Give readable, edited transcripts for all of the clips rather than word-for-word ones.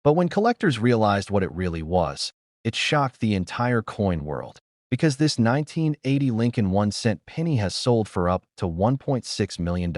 But when collectors realized what it really was, it shocked the entire coin world. Because this 1980 Lincoln 1-cent penny has sold for up to $1.6 million.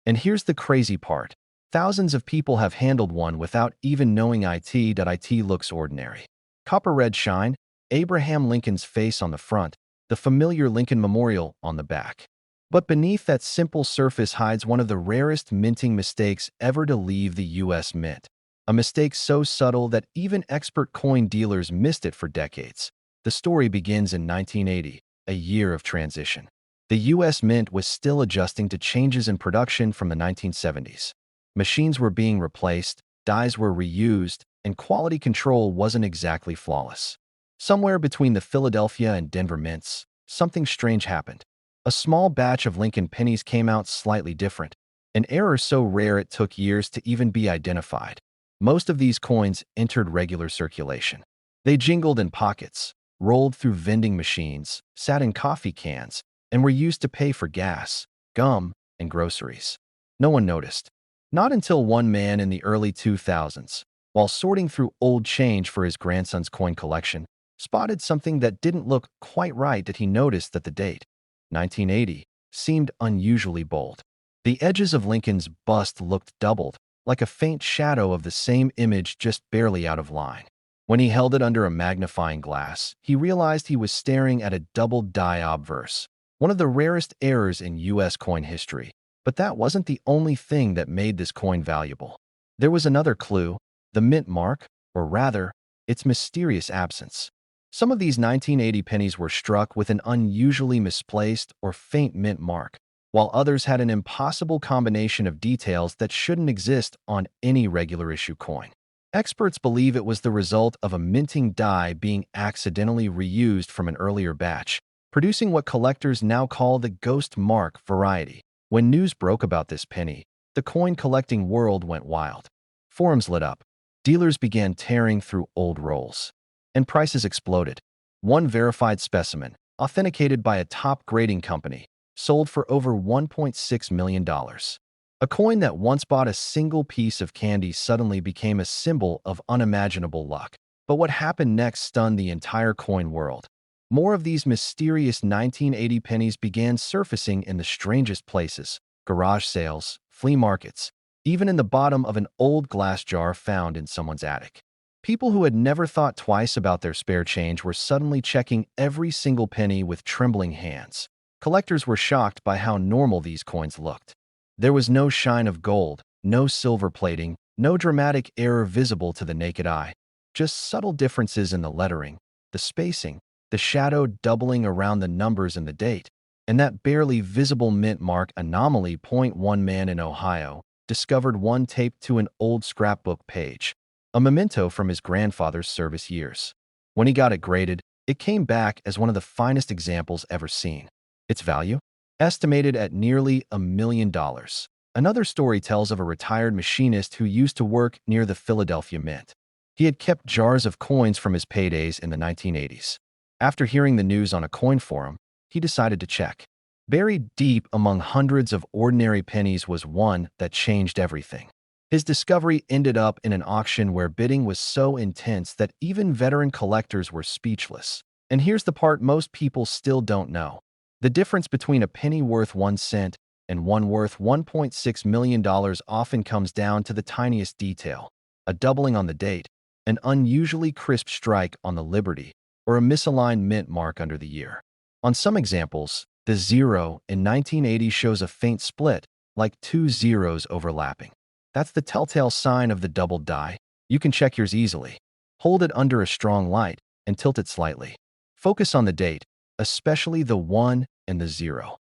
And here's the crazy part. Thousands of people have handled one without even knowing it looks ordinary. Copper red shine, Abraham Lincoln's face on the front, the familiar Lincoln Memorial on the back. But beneath that simple surface hides one of the rarest minting mistakes ever to leave the U.S. Mint. A mistake so subtle that even expert coin dealers missed it for decades. The story begins in 1980, a year of transition. The U.S. Mint was still adjusting to changes in production from the 1970s. Machines were being replaced, dies were reused, and quality control wasn't exactly flawless. Somewhere between the Philadelphia and Denver mints, something strange happened. A small batch of Lincoln pennies came out slightly different, an error so rare it took years to even be identified. Most of these coins entered regular circulation. They jingled in pockets, rolled through vending machines, sat in coffee cans, and were used to pay for gas, gum, and groceries. No one noticed. Not until one man in the early 2000s, while sorting through old change for his grandson's coin collection, spotted something that didn't look quite right that he noticed that the date, 1980, seemed unusually bold. The edges of Lincoln's bust looked doubled, like a faint shadow of the same image just barely out of line. When he held it under a magnifying glass, he realized he was staring at a doubled die obverse, one of the rarest errors in U.S. coin history. But that wasn't the only thing that made this coin valuable. There was another clue, the mint mark, or rather, its mysterious absence. Some of these 1980 pennies were struck with an unusually misplaced or faint mint mark, while others had an impossible combination of details that shouldn't exist on any regular issue coin. Experts believe it was the result of a minting die being accidentally reused from an earlier batch, producing what collectors now call the ghost mark variety. When news broke about this penny, the coin collecting world went wild. Forums lit up. Dealers began tearing through old rolls. And prices exploded. One verified specimen, authenticated by a top grading company, sold for over $1.6 million. A coin that once bought a single piece of candy suddenly became a symbol of unimaginable luck. But what happened next stunned the entire coin world. More of these mysterious 1980 pennies began surfacing in the strangest places: garage sales, flea markets, even in the bottom of an old glass jar found in someone's attic. People who had never thought twice about their spare change were suddenly checking every single penny with trembling hands. Collectors were shocked by how normal these coins looked. There was no shine of gold, no silver plating, no dramatic error visible to the naked eye, just subtle differences in the lettering, the spacing, the shadow doubling around the numbers and the date, and that barely visible mint mark anomaly. One man in Ohio discovered one taped to an old scrapbook page, a memento from his grandfather's service years. When he got it graded, it came back as one of the finest examples ever seen. Its value? Estimated at nearly $1 million. Another story tells of a retired machinist who used to work near the Philadelphia Mint. He had kept jars of coins from his paydays in the 1980s. After hearing the news on a coin forum, he decided to check. Buried deep among hundreds of ordinary pennies was one that changed everything. His discovery ended up in an auction where bidding was so intense that even veteran collectors were speechless. And here's the part most people still don't know. The difference between a penny worth 1 cent and one worth $1.6 million often comes down to the tiniest detail: a doubling on the date, an unusually crisp strike on the Liberty, or a misaligned mint mark under the year. On some examples, the 0 in 1980 shows a faint split, like two zeros overlapping. That's the telltale sign of the doubled die. You can check yours easily. Hold it under a strong light and tilt it slightly. Focus on the date, especially the 1 and the 0.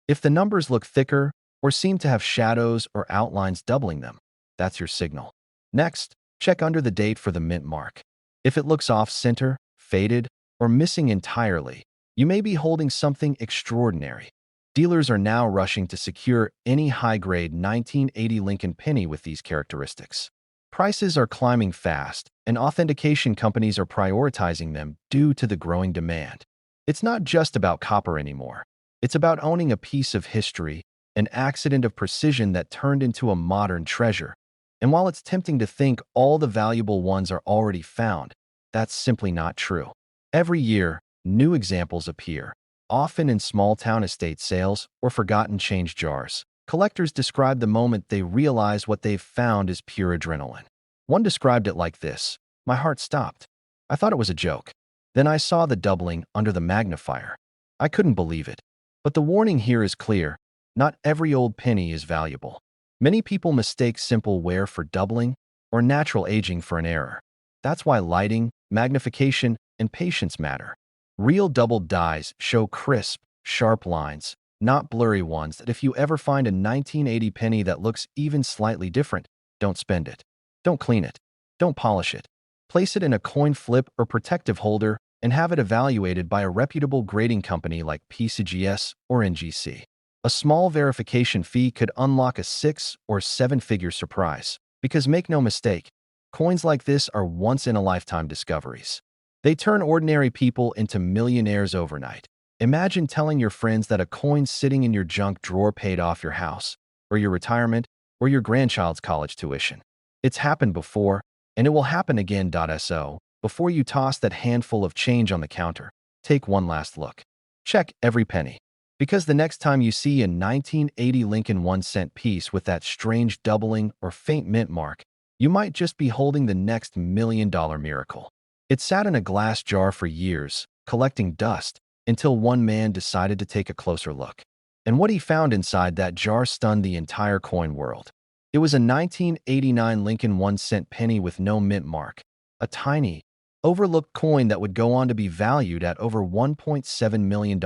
If the numbers look thicker or seem to have shadows or outlines doubling them, that's your signal. Next, check under the date for the mint mark. If it looks off-center, faded, or missing entirely, you may be holding something extraordinary. Dealers are now rushing to secure any high-grade 1980 Lincoln penny with these characteristics. Prices are climbing fast, and authentication companies are prioritizing them due to the growing demand. It's not just about copper anymore. It's about owning a piece of history, an accident of precision that turned into a modern treasure. And while it's tempting to think all the valuable ones are already found, that's simply not true. Every year, new examples appear, often in small-town estate sales or forgotten change jars. Collectors describe the moment they realize what they've found is pure adrenaline. One described it like this: "My heart stopped. I thought it was a joke. Then I saw the doubling under the magnifier. I couldn't believe it." But the warning here is clear: not every old penny is valuable. Many people mistake simple wear for doubling or natural aging for an error. That's why lighting, magnification, and patience matter. Real doubled dies show crisp, sharp lines, not blurry ones that if you ever find a 1980 penny that looks even slightly different, don't spend it. Don't clean it. Don't polish it. Place it in a coin flip or protective holder and have it evaluated by a reputable grading company like PCGS or NGC. A small verification fee could unlock a 6- or 7-figure surprise. Because make no mistake, coins like this are once-in-a-lifetime discoveries. They turn ordinary people into millionaires overnight. Imagine telling your friends that a coin sitting in your junk drawer paid off your house, or your retirement, or your grandchild's college tuition. It's happened before, and it will happen again. So, before you toss that handful of change on the counter, take one last look. Check every penny. Because the next time you see a 1980 Lincoln 1-cent piece with that strange doubling or faint mint mark, you might just be holding the next million-dollar miracle. It sat in a glass jar for years, collecting dust, until one man decided to take a closer look. And what he found inside that jar stunned the entire coin world. It was a 1989 Lincoln 1-cent penny with no mint mark, a tiny, overlooked coin that would go on to be valued at over $1.7 million.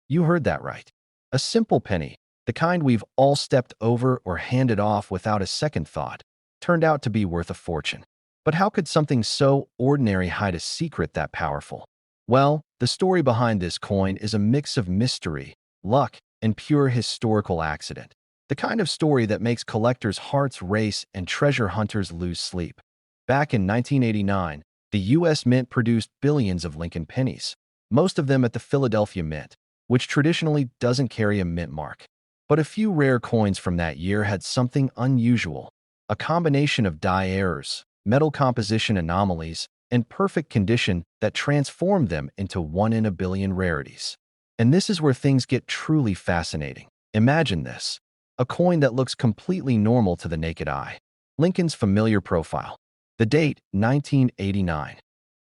You heard that right. A simple penny, the kind we've all stepped over or handed off without a second thought, turned out to be worth a fortune. But how could something so ordinary hide a secret that powerful? Well, the story behind this coin is a mix of mystery, luck, and pure historical accident. The kind of story that makes collectors' hearts race and treasure hunters lose sleep. Back in 1989, the U.S. Mint produced billions of Lincoln pennies, most of them at the Philadelphia Mint, which traditionally doesn't carry a mint mark. But a few rare coins from that year had something unusual: a combination of die errors, metal composition anomalies, and perfect condition that transformed them into one-in-a-billion rarities. And this is where things get truly fascinating. Imagine this: a coin that looks completely normal to the naked eye. Lincoln's familiar profile. The date, 1989.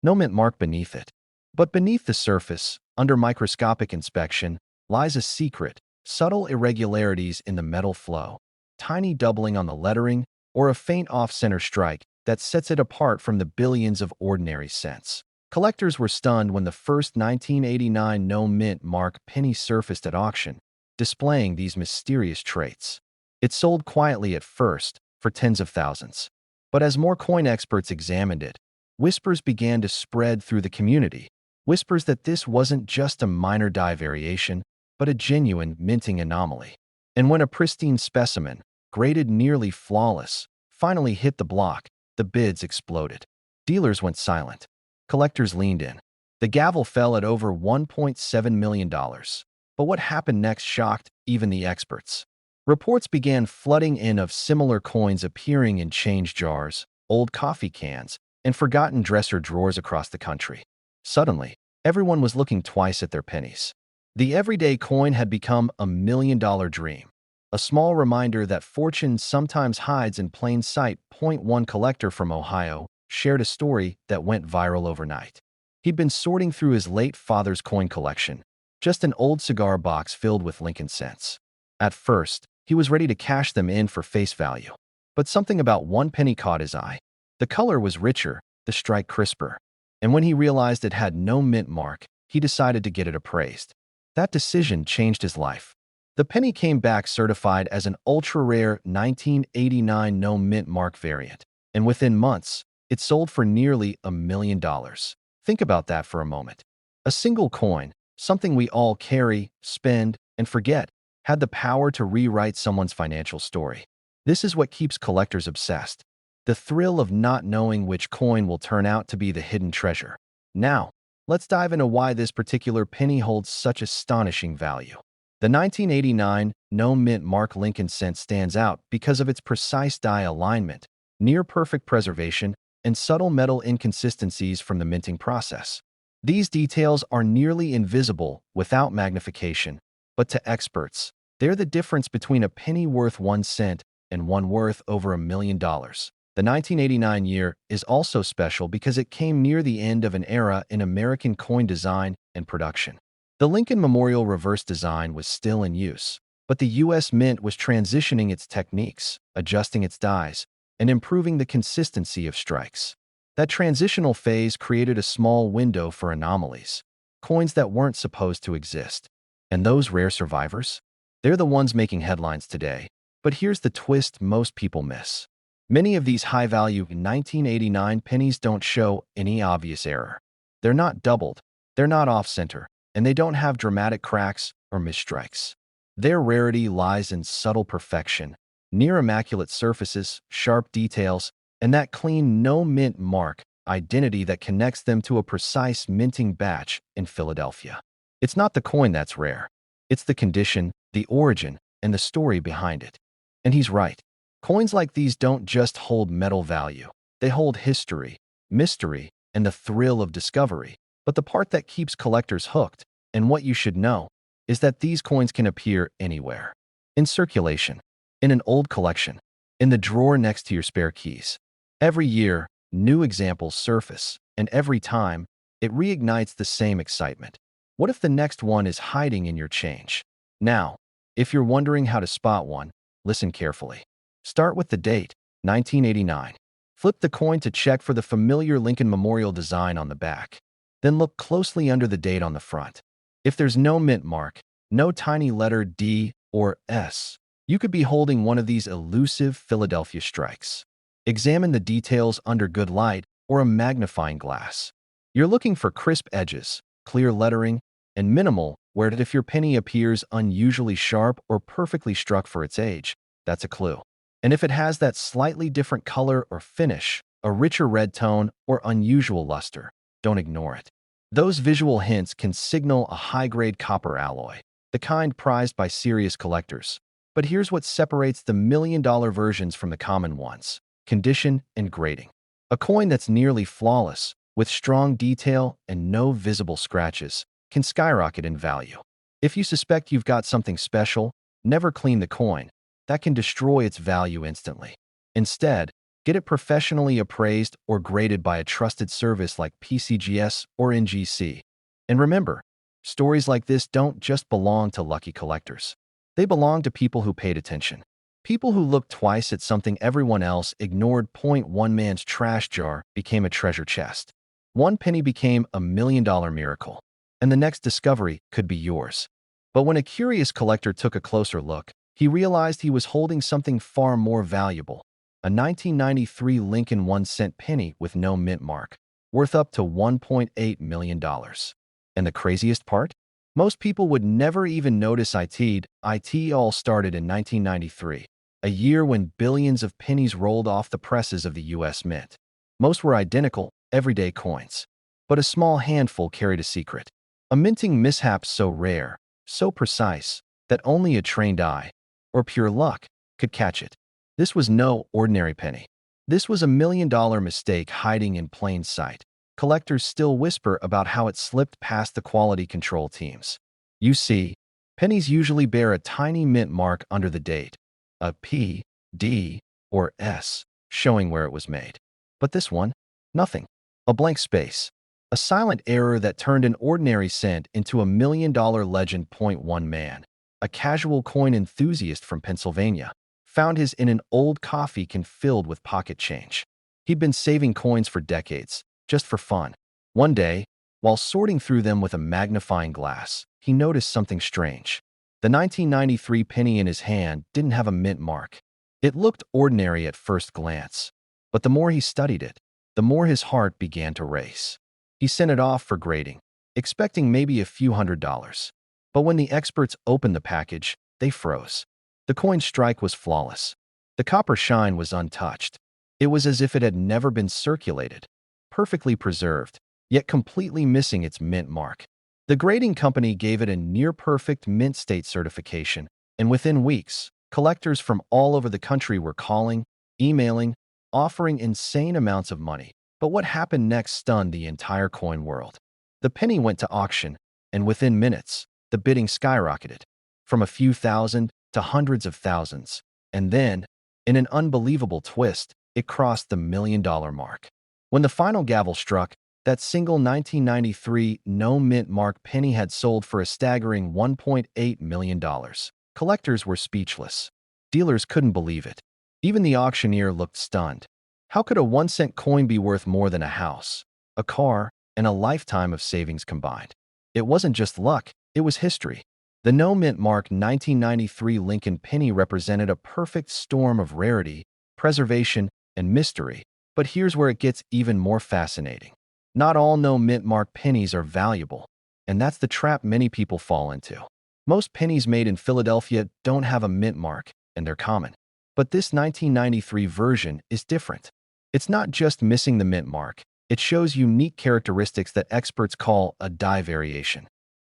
No mint mark beneath it. But beneath the surface, under microscopic inspection, lies a secret: subtle irregularities in the metal flow, tiny doubling on the lettering, or a faint off-center strike that sets it apart from the billions of ordinary cents. Collectors were stunned when the first 1989 no mint mark penny surfaced at auction, displaying these mysterious traits. It sold quietly at first, for tens of thousands. But as more coin experts examined it, whispers began to spread through the community. Whispers that this wasn't just a minor die variation, but a genuine minting anomaly. And when a pristine specimen, graded nearly flawless, finally hit the block, the bids exploded. Dealers went silent. Collectors leaned in. The gavel fell at over $1.7 million. But what happened next shocked even the experts. Reports began flooding in of similar coins appearing in change jars, old coffee cans, and forgotten dresser drawers across the country. Suddenly, everyone was looking twice at their pennies. The everyday coin had become a million-dollar dream. A small reminder that fortune sometimes hides in plain sight. One collector from Ohio shared a story that went viral overnight. He'd been sorting through his late father's coin collection, just an old cigar box filled with Lincoln cents. At first, he was ready to cash them in for face value. But something about one penny caught his eye. The color was richer, the strike crisper. And when he realized it had no mint mark, he decided to get it appraised. That decision changed his life. The penny came back certified as an ultra-rare 1989 no mint mark variant, and within months, it sold for nearly $1 million. Think about that for a moment. A single coin, something we all carry, spend, and forget, had the power to rewrite someone's financial story. This is what keeps collectors obsessed: the thrill of not knowing which coin will turn out to be the hidden treasure. Now, let's dive into why this particular penny holds such astonishing value. The 1989 no mint mark Lincoln cent stands out because of its precise die alignment, near-perfect preservation, and subtle metal inconsistencies from the minting process. These details are nearly invisible without magnification, but to experts, they're the difference between a penny worth 1 cent and one worth over $1 million. The 1989 year is also special because it came near the end of an era in American coin design and production. The Lincoln Memorial reverse design was still in use, but the U.S. Mint was transitioning its techniques, adjusting its dies, and improving the consistency of strikes. That transitional phase created a small window for anomalies, coins that weren't supposed to exist. And those rare survivors? They're the ones making headlines today. But here's the twist most people miss. Many of these high-value 1989 pennies don't show any obvious error. They're not doubled, they're not off-center, and they don't have dramatic cracks or misstrikes. Their rarity lies in subtle perfection, near immaculate surfaces, sharp details, and that clean no-mint mark identity that connects them to a precise minting batch in Philadelphia. It's not the coin that's rare. It's the condition, the origin, and the story behind it. And he's right. Coins like these don't just hold metal value. They hold history, mystery, and the thrill of discovery. But the part that keeps collectors hooked, and what you should know, is that these coins can appear anywhere. In circulation, in an old collection, in the drawer next to your spare keys. Every year, new examples surface, and every time, it reignites the same excitement. What if the next one is hiding in your change? Now, if you're wondering how to spot one, listen carefully. Start with the date, 1989. Flip the coin to check for the familiar Lincoln Memorial design on the back. Then look closely under the date on the front. If there's no mint mark, no tiny letter D or S, you could be holding one of these elusive Philadelphia strikes. Examine the details under good light or a magnifying glass. You're looking for crisp edges, clear lettering, and minimal wear. If your penny appears unusually sharp or perfectly struck for its age, that's a clue. And if it has that slightly different color or finish, a richer red tone or unusual luster, don't ignore it. Those visual hints can signal a high-grade copper alloy, the kind prized by serious collectors. But here's what separates the million-dollar versions from the common ones: condition and grading. A coin that's nearly flawless, with strong detail and no visible scratches, can skyrocket in value. If you suspect you've got something special, never clean the coin. That can destroy its value instantly. Instead, get it professionally appraised or graded by a trusted service like PCGS or NGC. And remember, stories like this don't just belong to lucky collectors. They belong to people who paid attention. People who looked twice at something everyone else ignored. One man's trash jar became a treasure chest. One penny became a million-dollar miracle. And the next discovery could be yours. But when a curious collector took a closer look, he realized he was holding something far more valuable: a 1993 Lincoln 1-cent penny with no mint mark, worth up to $1.8 million. And the craziest part? Most people would never even notice it. It all started in 1993, a year when billions of pennies rolled off the presses of the U.S. Mint. Most were identical, everyday coins. But a small handful carried a secret. A minting mishap so rare, so precise, that only a trained eye, or pure luck, could catch it. This was no ordinary penny. This was a million-dollar mistake hiding in plain sight. Collectors still whisper about how it slipped past the quality control teams. You see, pennies usually bear a tiny mint mark under the date, a P, D, or S, showing where it was made. But this one? Nothing. A blank space. A silent error that turned an ordinary cent into a million-dollar legend. One man, a casual coin enthusiast from Pennsylvania, found his in an old coffee can filled with pocket change. He'd been saving coins for decades, just for fun. One day, while sorting through them with a magnifying glass, he noticed something strange. The 1993 penny in his hand didn't have a mint mark. It looked ordinary at first glance, but the more he studied it, the more his heart began to race. He sent it off for grading, expecting maybe a few $100s. But when the experts opened the package, they froze. The coin strike was flawless. The copper shine was untouched. It was as if it had never been circulated, perfectly preserved, yet completely missing its mint mark. The grading company gave it a near-perfect mint state certification, and within weeks, collectors from all over the country were calling, emailing, offering insane amounts of money. But what happened next stunned the entire coin world. The penny went to auction, and within minutes, the bidding skyrocketed, from a few thousand to hundreds of thousands. And then, in an unbelievable twist, it crossed the $1 million mark. When the final gavel struck, that single 1993 no-mint mark penny had sold for a staggering $1.8 million. Collectors were speechless. Dealers couldn't believe it. Even the auctioneer looked stunned. How could a 1-cent coin be worth more than a house, a car, and a lifetime of savings combined? It wasn't just luck, it was history. The no-mint mark 1993 Lincoln penny represented a perfect storm of rarity, preservation, and mystery. But here's where it gets even more fascinating. Not all no-mint mark pennies are valuable, and that's the trap many people fall into. Most pennies made in Philadelphia don't have a mint mark, and they're common. But this 1993 version is different. It's not just missing the mint mark, it shows unique characteristics that experts call a die variation.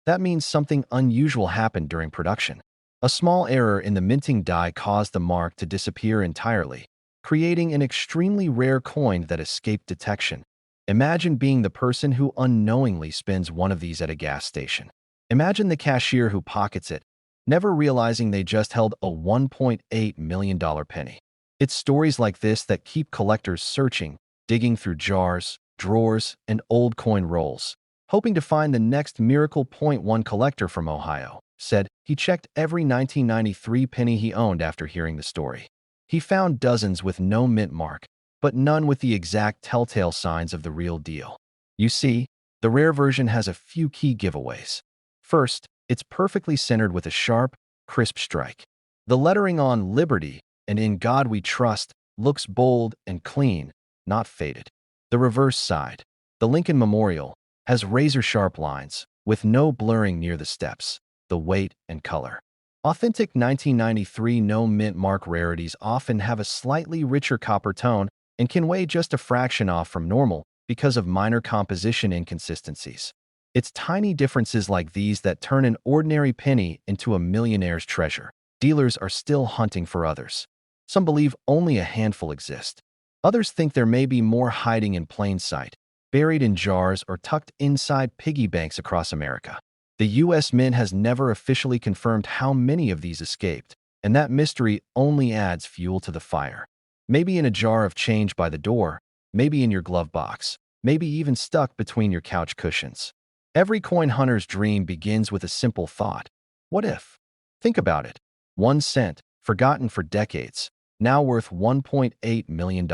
That means something unusual happened during production. A small error in the minting die caused the mark to disappear entirely, creating an extremely rare coin that escaped detection. Imagine being the person who unknowingly spends one of these at a gas station. Imagine the cashier who pockets it, never realizing they just held a $1.8 million penny. It's stories like this that keep collectors searching, digging through jars, drawers, and old coin rolls, hoping to find the next miracle. One collector from Ohio said he checked every 1993 penny he owned after hearing the story. He found dozens with no mint mark, but none with the exact telltale signs of the real deal. You see, the rare version has a few key giveaways. First, it's perfectly centered with a sharp, crisp strike. The lettering on Liberty and In God We Trust looks bold and clean, not faded. The reverse side, the Lincoln Memorial, has razor-sharp lines, with no blurring near the steps, the weight and color. Authentic 1993 no-mint mark rarities often have a slightly richer copper tone and can weigh just a fraction off from normal because of minor composition inconsistencies. It's tiny differences like these that turn an ordinary penny into a millionaire's treasure. Dealers are still hunting for others. Some believe only a handful exist. Others think there may be more hiding in plain sight, buried in jars or tucked inside piggy banks across America. The U.S. Mint has never officially confirmed how many of these escaped, and that mystery only adds fuel to the fire. Maybe in a jar of change by the door, maybe in your glove box, maybe even stuck between your couch cushions. Every coin hunter's dream begins with a simple thought. What if? Think about it. 1 cent, forgotten for decades, now worth $1.8 million.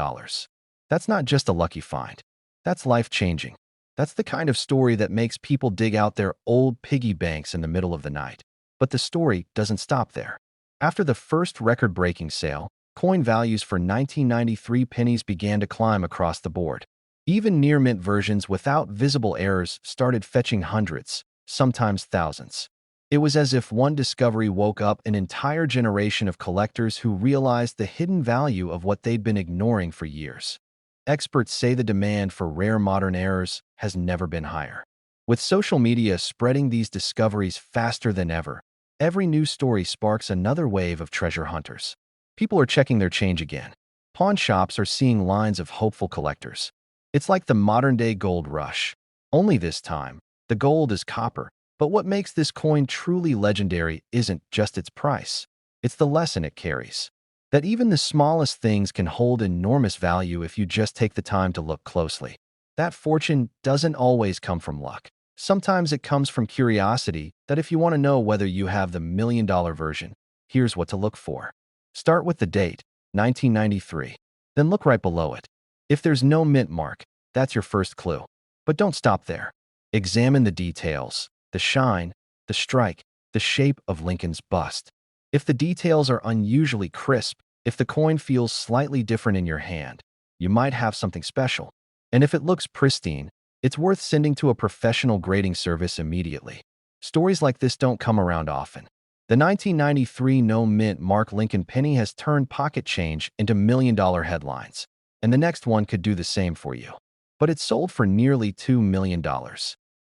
That's not just a lucky find. That's life-changing. That's the kind of story that makes people dig out their old piggy banks in the middle of the night. But the story doesn't stop there. After the first record-breaking sale, coin values for 1993 pennies began to climb across the board. Even near-mint versions without visible errors started fetching hundreds, sometimes thousands. It was as if one discovery woke up an entire generation of collectors who realized the hidden value of what they'd been ignoring for years. Experts say the demand for rare modern errors has never been higher. With social media spreading these discoveries faster than ever, every new story sparks another wave of treasure hunters. People are checking their change again. Pawn shops are seeing lines of hopeful collectors. It's like the modern-day gold rush. Only this time, the gold is copper. But what makes this coin truly legendary isn't just its price. It's the lesson it carries. That even the smallest things can hold enormous value if you just take the time to look closely. That fortune doesn't always come from luck. Sometimes it comes from curiosity. That if you want to know whether you have the $1 million version, here's what to look for. Start with the date, 1993. Then look right below it. If there's no mint mark, that's your first clue. But don't stop there. Examine the details, the shine, the strike, the shape of Lincoln's bust. If the details are unusually crisp, if the coin feels slightly different in your hand, you might have something special. And if it looks pristine, it's worth sending to a professional grading service immediately. Stories like this don't come around often. The 1993 no-mint mark Lincoln penny has turned pocket change into million-dollar headlines, and the next one could do the same for you. But it sold for nearly $2 million.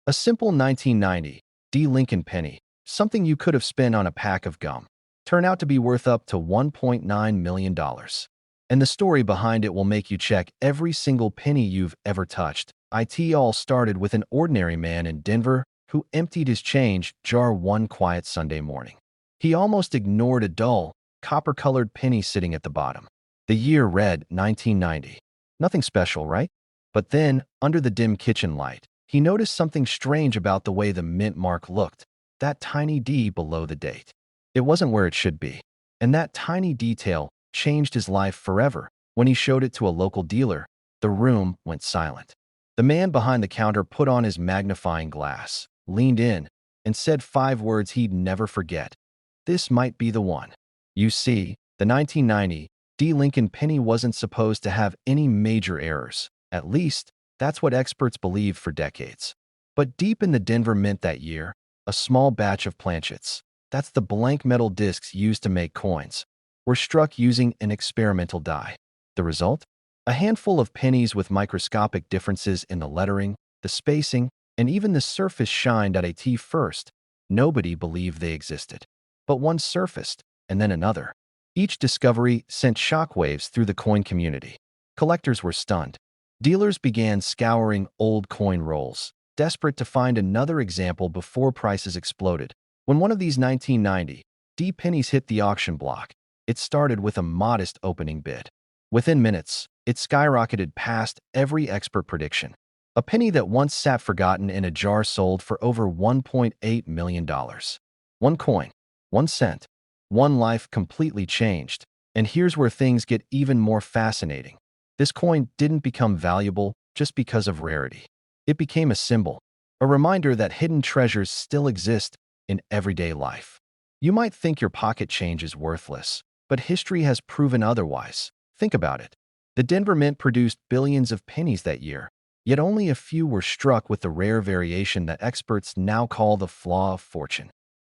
A simple 1990 Lincoln penny, something you could have spent on a pack of gum, turned out to be worth up to $1.9 million. And the story behind it will make you check every single penny you've ever touched. It all started with an ordinary man in Denver who emptied his change jar one quiet Sunday morning. He almost ignored a dull, copper-colored penny sitting at the bottom. The year read 1990. Nothing special, right? But then, under the dim kitchen light, he noticed something strange about the way the mint mark looked, that tiny D below the date. It wasn't where it should be. And that tiny detail changed his life forever. When he showed it to a local dealer, the room went silent. The man behind the counter put on his magnifying glass, leaned in, and said 5 words he'd never forget. This might be the one. You see, the 1990 D. Lincoln penny wasn't supposed to have any major errors. At least, that's what experts believed for decades. But deep in the Denver Mint that year, a small batch of planchets, that's the blank metal discs used to make coins, were struck using an experimental die. The result? A handful of pennies with microscopic differences in the lettering, the spacing, and even the surface shined at first. Nobody believed they existed. But one surfaced, and then another. Each discovery sent shockwaves through the coin community. Collectors were stunned. Dealers began scouring old coin rolls, desperate to find another example before prices exploded. When one of these 1990 D pennies hit the auction block, it started with a modest opening bid. Within minutes, it skyrocketed past every expert prediction. A penny that once sat forgotten in a jar sold for over $1.8 million. One coin, 1 cent, one life completely changed. And here's where things get even more fascinating. This coin didn't become valuable just because of rarity. It became a symbol, a reminder that hidden treasures still exist in everyday life. You might think your pocket change is worthless, but history has proven otherwise. Think about it. The Denver Mint produced billions of pennies that year, yet only a few were struck with the rare variation that experts now call the flaw of fortune.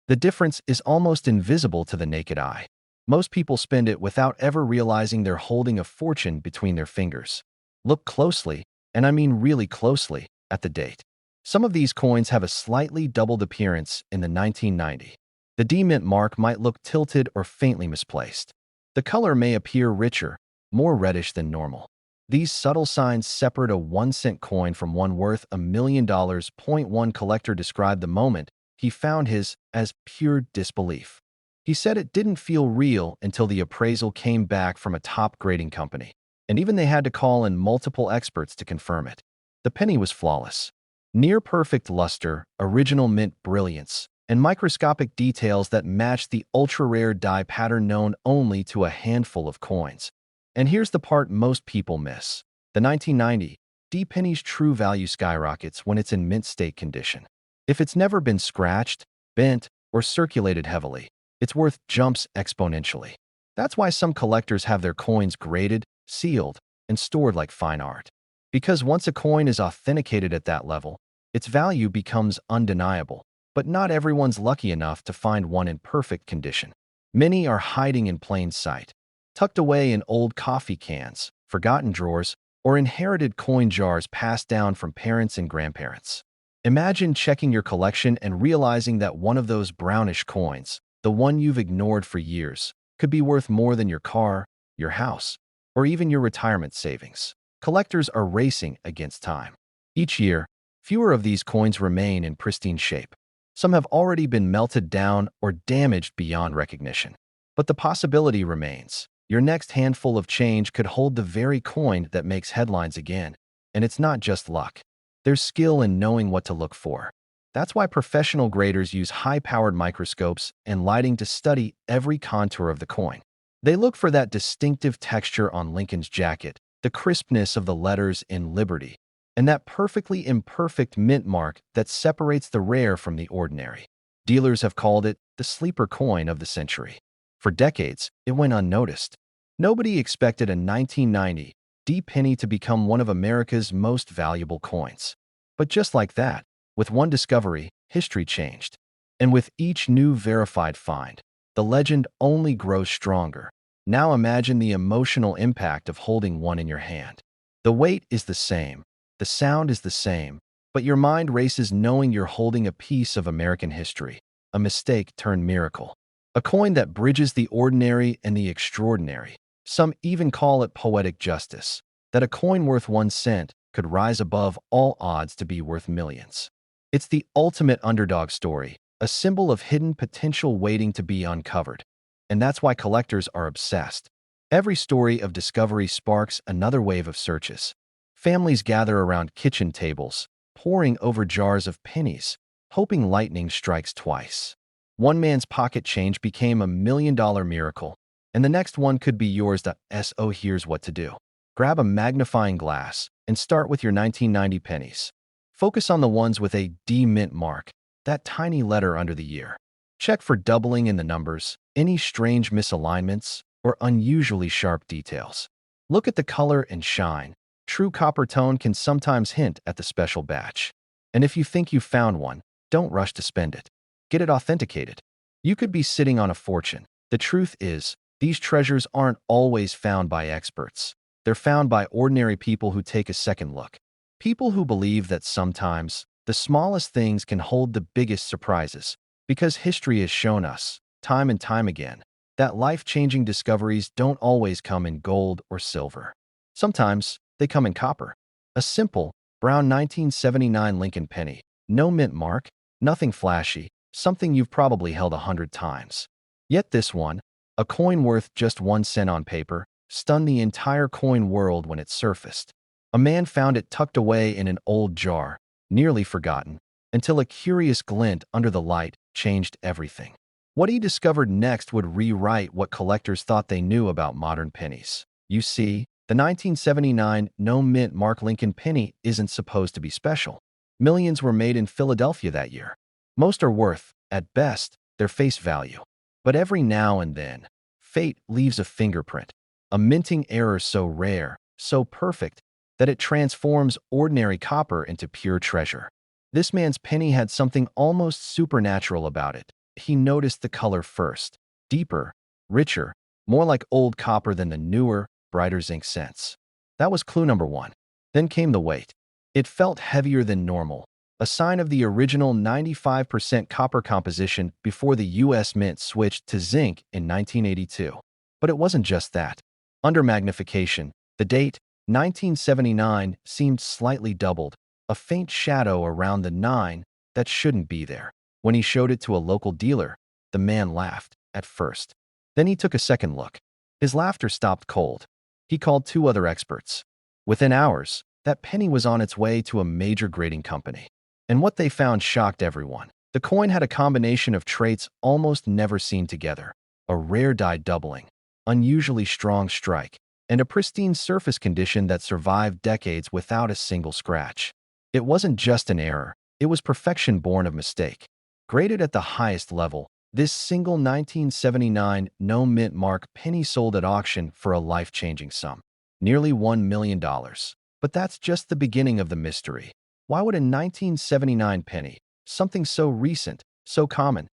The difference is almost invisible to the naked eye. Most people spend it without ever realizing they're holding a fortune between their fingers. Look closely, and I mean really closely, at the date. Some of these coins have a slightly doubled appearance in the 1990. The D mint mark might look tilted or faintly misplaced. The color may appear richer, more reddish than normal. These subtle signs separate a 1-cent coin from one worth $1 million. One collector described the moment he found his as pure disbelief. He said it didn't feel real until the appraisal came back from a top grading company, and even they had to call in multiple experts to confirm it. The penny was flawless. Near-perfect luster, original mint brilliance, and microscopic details that matched the ultra-rare die pattern known only to a handful of coins. And here's the part most people miss. The 1990 D penny's true value skyrockets when it's in mint state condition. If it's never been scratched, bent, or circulated heavily, its worth jumps exponentially. That's why some collectors have their coins graded, sealed, and stored like fine art. Because once a coin is authenticated at that level, its value becomes undeniable. But not everyone's lucky enough to find one in perfect condition. Many are hiding in plain sight, tucked away in old coffee cans, forgotten drawers, or inherited coin jars passed down from parents and grandparents. Imagine checking your collection and realizing that one of those brownish coins, the one you've ignored for years, could be worth more than your car, your house, or even your retirement savings. Collectors are racing against time. Each year, fewer of these coins remain in pristine shape. Some have already been melted down or damaged beyond recognition. But the possibility remains. Your next handful of change could hold the very coin that makes headlines again. And it's not just luck. There's skill in knowing what to look for. That's why professional graders use high-powered microscopes and lighting to study every contour of the coin. They look for that distinctive texture on Lincoln's jacket, the crispness of the letters in Liberty, and that perfectly imperfect mint mark that separates the rare from the ordinary. Dealers have called it the sleeper coin of the century. For decades, it went unnoticed. Nobody expected a 1990 D penny to become one of America's most valuable coins. But just like that, with one discovery, history changed. And with each new verified find, the legend only grows stronger. Now imagine the emotional impact of holding one in your hand. The weight is the same, the sound is the same, but your mind races knowing you're holding a piece of American history, a mistake turned miracle. A coin that bridges the ordinary and the extraordinary. Some even call it poetic justice, that a coin worth 1 cent could rise above all odds to be worth millions. It's the ultimate underdog story, a symbol of hidden potential waiting to be uncovered. And that's why collectors are obsessed. Every story of discovery sparks another wave of searches. Families gather around kitchen tables, poring over jars of pennies, hoping lightning strikes twice. One man's pocket change became $1 million miracle, and the next one could be yours. So here's what to do. Grab a magnifying glass and start with your 1990 pennies. Focus on the ones with a D mint mark, that tiny letter under the year. Check for doubling in the numbers, any strange misalignments, or unusually sharp details. Look at the color and shine. True copper tone can sometimes hint at the special batch. And if you think you found one, don't rush to spend it. Get it authenticated. You could be sitting on a fortune. The truth is, these treasures aren't always found by experts. They're found by ordinary people who take a second look. People who believe that sometimes the smallest things can hold the biggest surprises, because history has shown us, time and time again, that life-changing discoveries don't always come in gold or silver. Sometimes they come in copper. A simple, brown 1979 Lincoln penny, no mint mark, nothing flashy, something you've probably held 100 times. Yet this one, a coin worth just 1 cent on paper, stunned the entire coin world when it surfaced. A man found it tucked away in an old jar, nearly forgotten, until a curious glint under the light changed everything. What he discovered next would rewrite what collectors thought they knew about modern pennies. You see, the 1979 no mint mark Lincoln penny isn't supposed to be special. Millions were made in Philadelphia that year. Most are worth, at best, their face value. But every now and then, fate leaves a fingerprint, a minting error so rare, so perfect, that it transforms ordinary copper into pure treasure. This man's penny had something almost supernatural about it. He noticed the color first, deeper, richer, more like old copper than the newer, brighter zinc cents. That was clue number one. Then came the weight. It felt heavier than normal, a sign of the original 95% copper composition before the U.S. Mint switched to zinc in 1982. But it wasn't just that. Under magnification, the date, 1979, seemed slightly doubled, a faint shadow around the 9 that shouldn't be there. When he showed it to a local dealer, the man laughed, at first. Then he took a second look. His laughter stopped cold. He called 2 other experts. Within hours, that penny was on its way to a major grading company. And what they found shocked everyone. The coin had a combination of traits almost never seen together: a rare die doubling, unusually strong strike, and a pristine surface condition that survived decades without a single scratch. It wasn't just an error, it was perfection born of mistake. Graded at the highest level, this single 1979 no mint mark penny sold at auction for a life-changing sum, nearly $1 million. But that's just the beginning of the mystery. Why would a 1979 penny, something so recent, so common,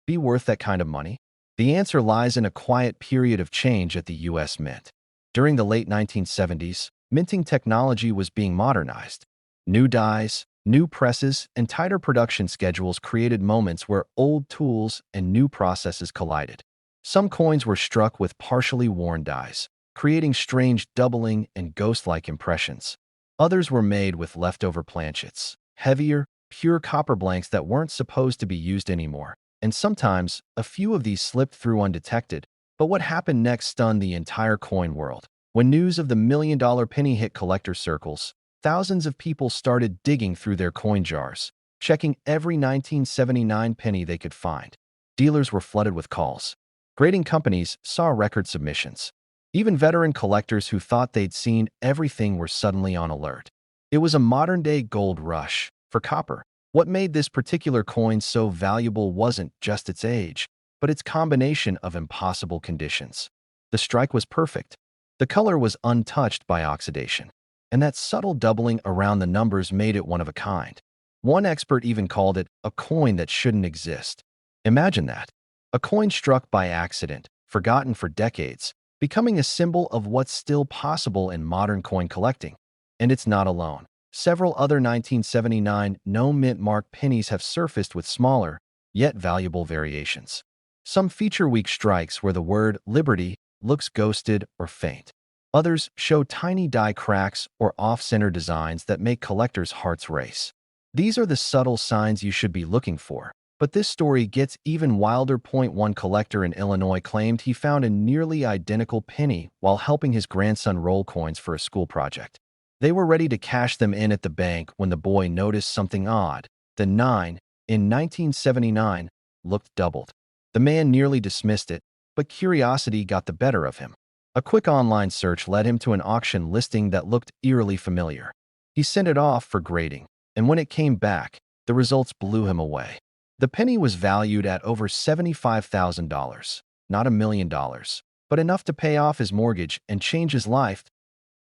be worth that kind of money? The answer lies in a quiet period of change at the U.S. Mint. During the late 1970s, minting technology was being modernized. New dies, new presses, and tighter production schedules created moments where old tools and new processes collided. Some coins were struck with partially worn dies, creating strange doubling and ghost-like impressions. Others were made with leftover planchets, heavier, pure copper blanks that weren't supposed to be used anymore. And sometimes, a few of these slipped through undetected. But what happened next stunned the entire coin world. When news of the million-dollar penny hit collector circles, thousands of people started digging through their coin jars, checking every 1979 penny they could find. Dealers were flooded with calls. Grading companies saw record submissions. Even veteran collectors who thought they'd seen everything were suddenly on alert. It was a modern-day gold rush for copper. What made this particular coin so valuable wasn't just its age, but its combination of impossible conditions. The strike was perfect. The color was untouched by oxidation, and that subtle doubling around the numbers made it one of a kind. One expert even called it a coin that shouldn't exist. Imagine that. A coin struck by accident, forgotten for decades, becoming a symbol of what's still possible in modern coin collecting. And it's not alone. Several other 1979 no mint mark pennies have surfaced with smaller, yet valuable variations. Some feature weak strikes where the word Liberty looks ghosted or faint. Others show tiny die cracks or off-center designs that make collectors' hearts race. These are the subtle signs you should be looking for. But this story gets even wilder. One collector in Illinois claimed he found a nearly identical penny while helping his grandson roll coins for a school project. They were ready to cash them in at the bank when the boy noticed something odd. The 9, in 1979, looked doubled. The man nearly dismissed it, but curiosity got the better of him. A quick online search led him to an auction listing that looked eerily familiar. He sent it off for grading, and when it came back, the results blew him away. The penny was valued at over $75,000, not $1 million, but enough to pay off his mortgage and change his life.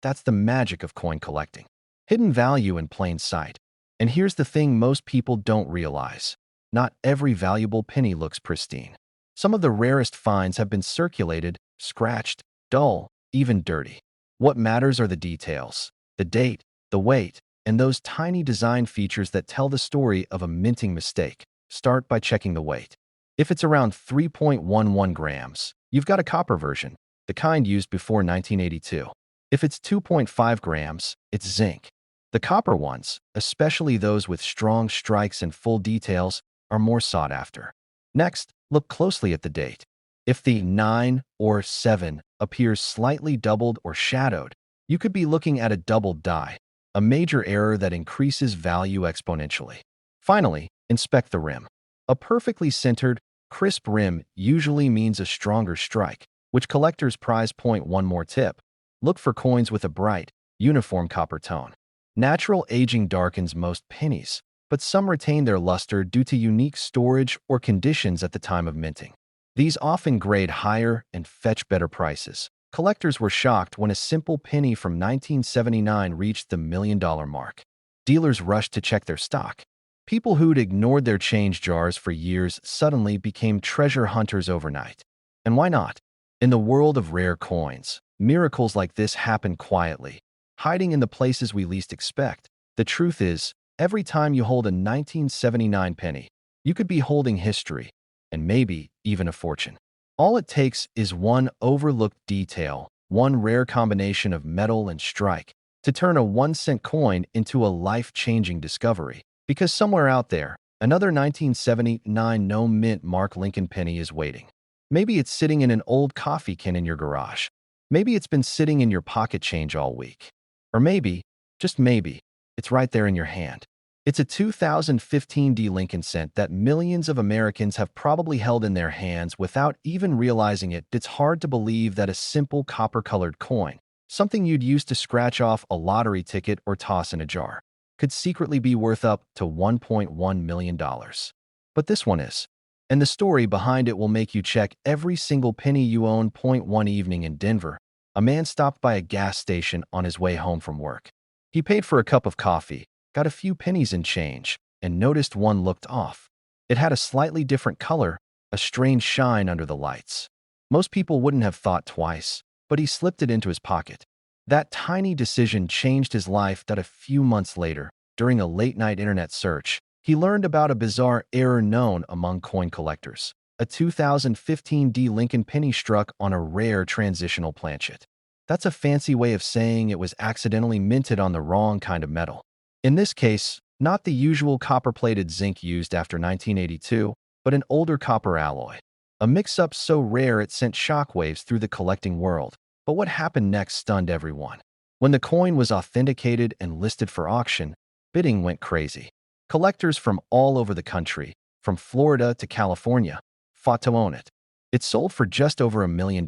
That's the magic of coin collecting. Hidden value in plain sight. And here's the thing most people don't realize. Not every valuable penny looks pristine. Some of the rarest finds have been circulated, scratched, dull, even dirty. What matters are the details, the date, the weight, and those tiny design features that tell the story of a minting mistake. Start by checking the weight. If it's around 3.11 grams, you've got a copper version, the kind used before 1982. If it's 2.5 grams, it's zinc. The copper ones, especially those with strong strikes and full details, are more sought after. Next, look closely at the date. If the 9 or 7 appears slightly doubled or shadowed, you could be looking at a doubled die, a major error that increases value exponentially. Finally, inspect the rim. A perfectly centered, crisp rim usually means a stronger strike, which collectors prize. One more tip. Look for coins with a bright, uniform copper tone. Natural aging darkens most pennies, but some retain their luster due to unique storage or conditions at the time of minting. These often grade higher and fetch better prices. Collectors were shocked when a simple penny from 1979 reached the $1 million mark. Dealers rushed to check their stock. People who'd ignored their change jars for years suddenly became treasure hunters overnight. And why not? In the world of rare coins, miracles like this happen quietly, hiding in the places we least expect. The truth is, every time you hold a 1979 penny, you could be holding history, and maybe even a fortune. All it takes is one overlooked detail, one rare combination of metal and strike, to turn a 1-cent coin into a life-changing discovery. Because somewhere out there, another 1979 no-mint Mark Lincoln penny is waiting. Maybe it's sitting in an old coffee can in your garage. Maybe it's been sitting in your pocket change all week. Or maybe, just maybe, it's right there in your hand. It's a 2015 D Lincoln cent that millions of Americans have probably held in their hands without even realizing it. It's hard to believe that a simple copper-colored coin, something you'd use to scratch off a lottery ticket or toss in a jar, could secretly be worth up to $1.1 million. But this one is. And the story behind it will make you check every single penny you own. One evening in Denver, a man stopped by a gas station on his way home from work. He paid for a cup of coffee, got a few pennies in change, and noticed one looked off. It had a slightly different color, a strange shine under the lights. Most people wouldn't have thought twice, but he slipped it into his pocket. That tiny decision changed his life. That a few months later, during a late-night internet search, he learned about a bizarre error known among coin collectors. A 2015 D Lincoln penny struck on a rare transitional planchet. That's a fancy way of saying it was accidentally minted on the wrong kind of metal. In this case, not the usual copper-plated zinc used after 1982, but an older copper alloy. A mix-up so rare it sent shockwaves through the collecting world. But what happened next stunned everyone. When the coin was authenticated and listed for auction, bidding went crazy. Collectors from all over the country, from Florida to California, fought to own it. It sold for just over $1 million.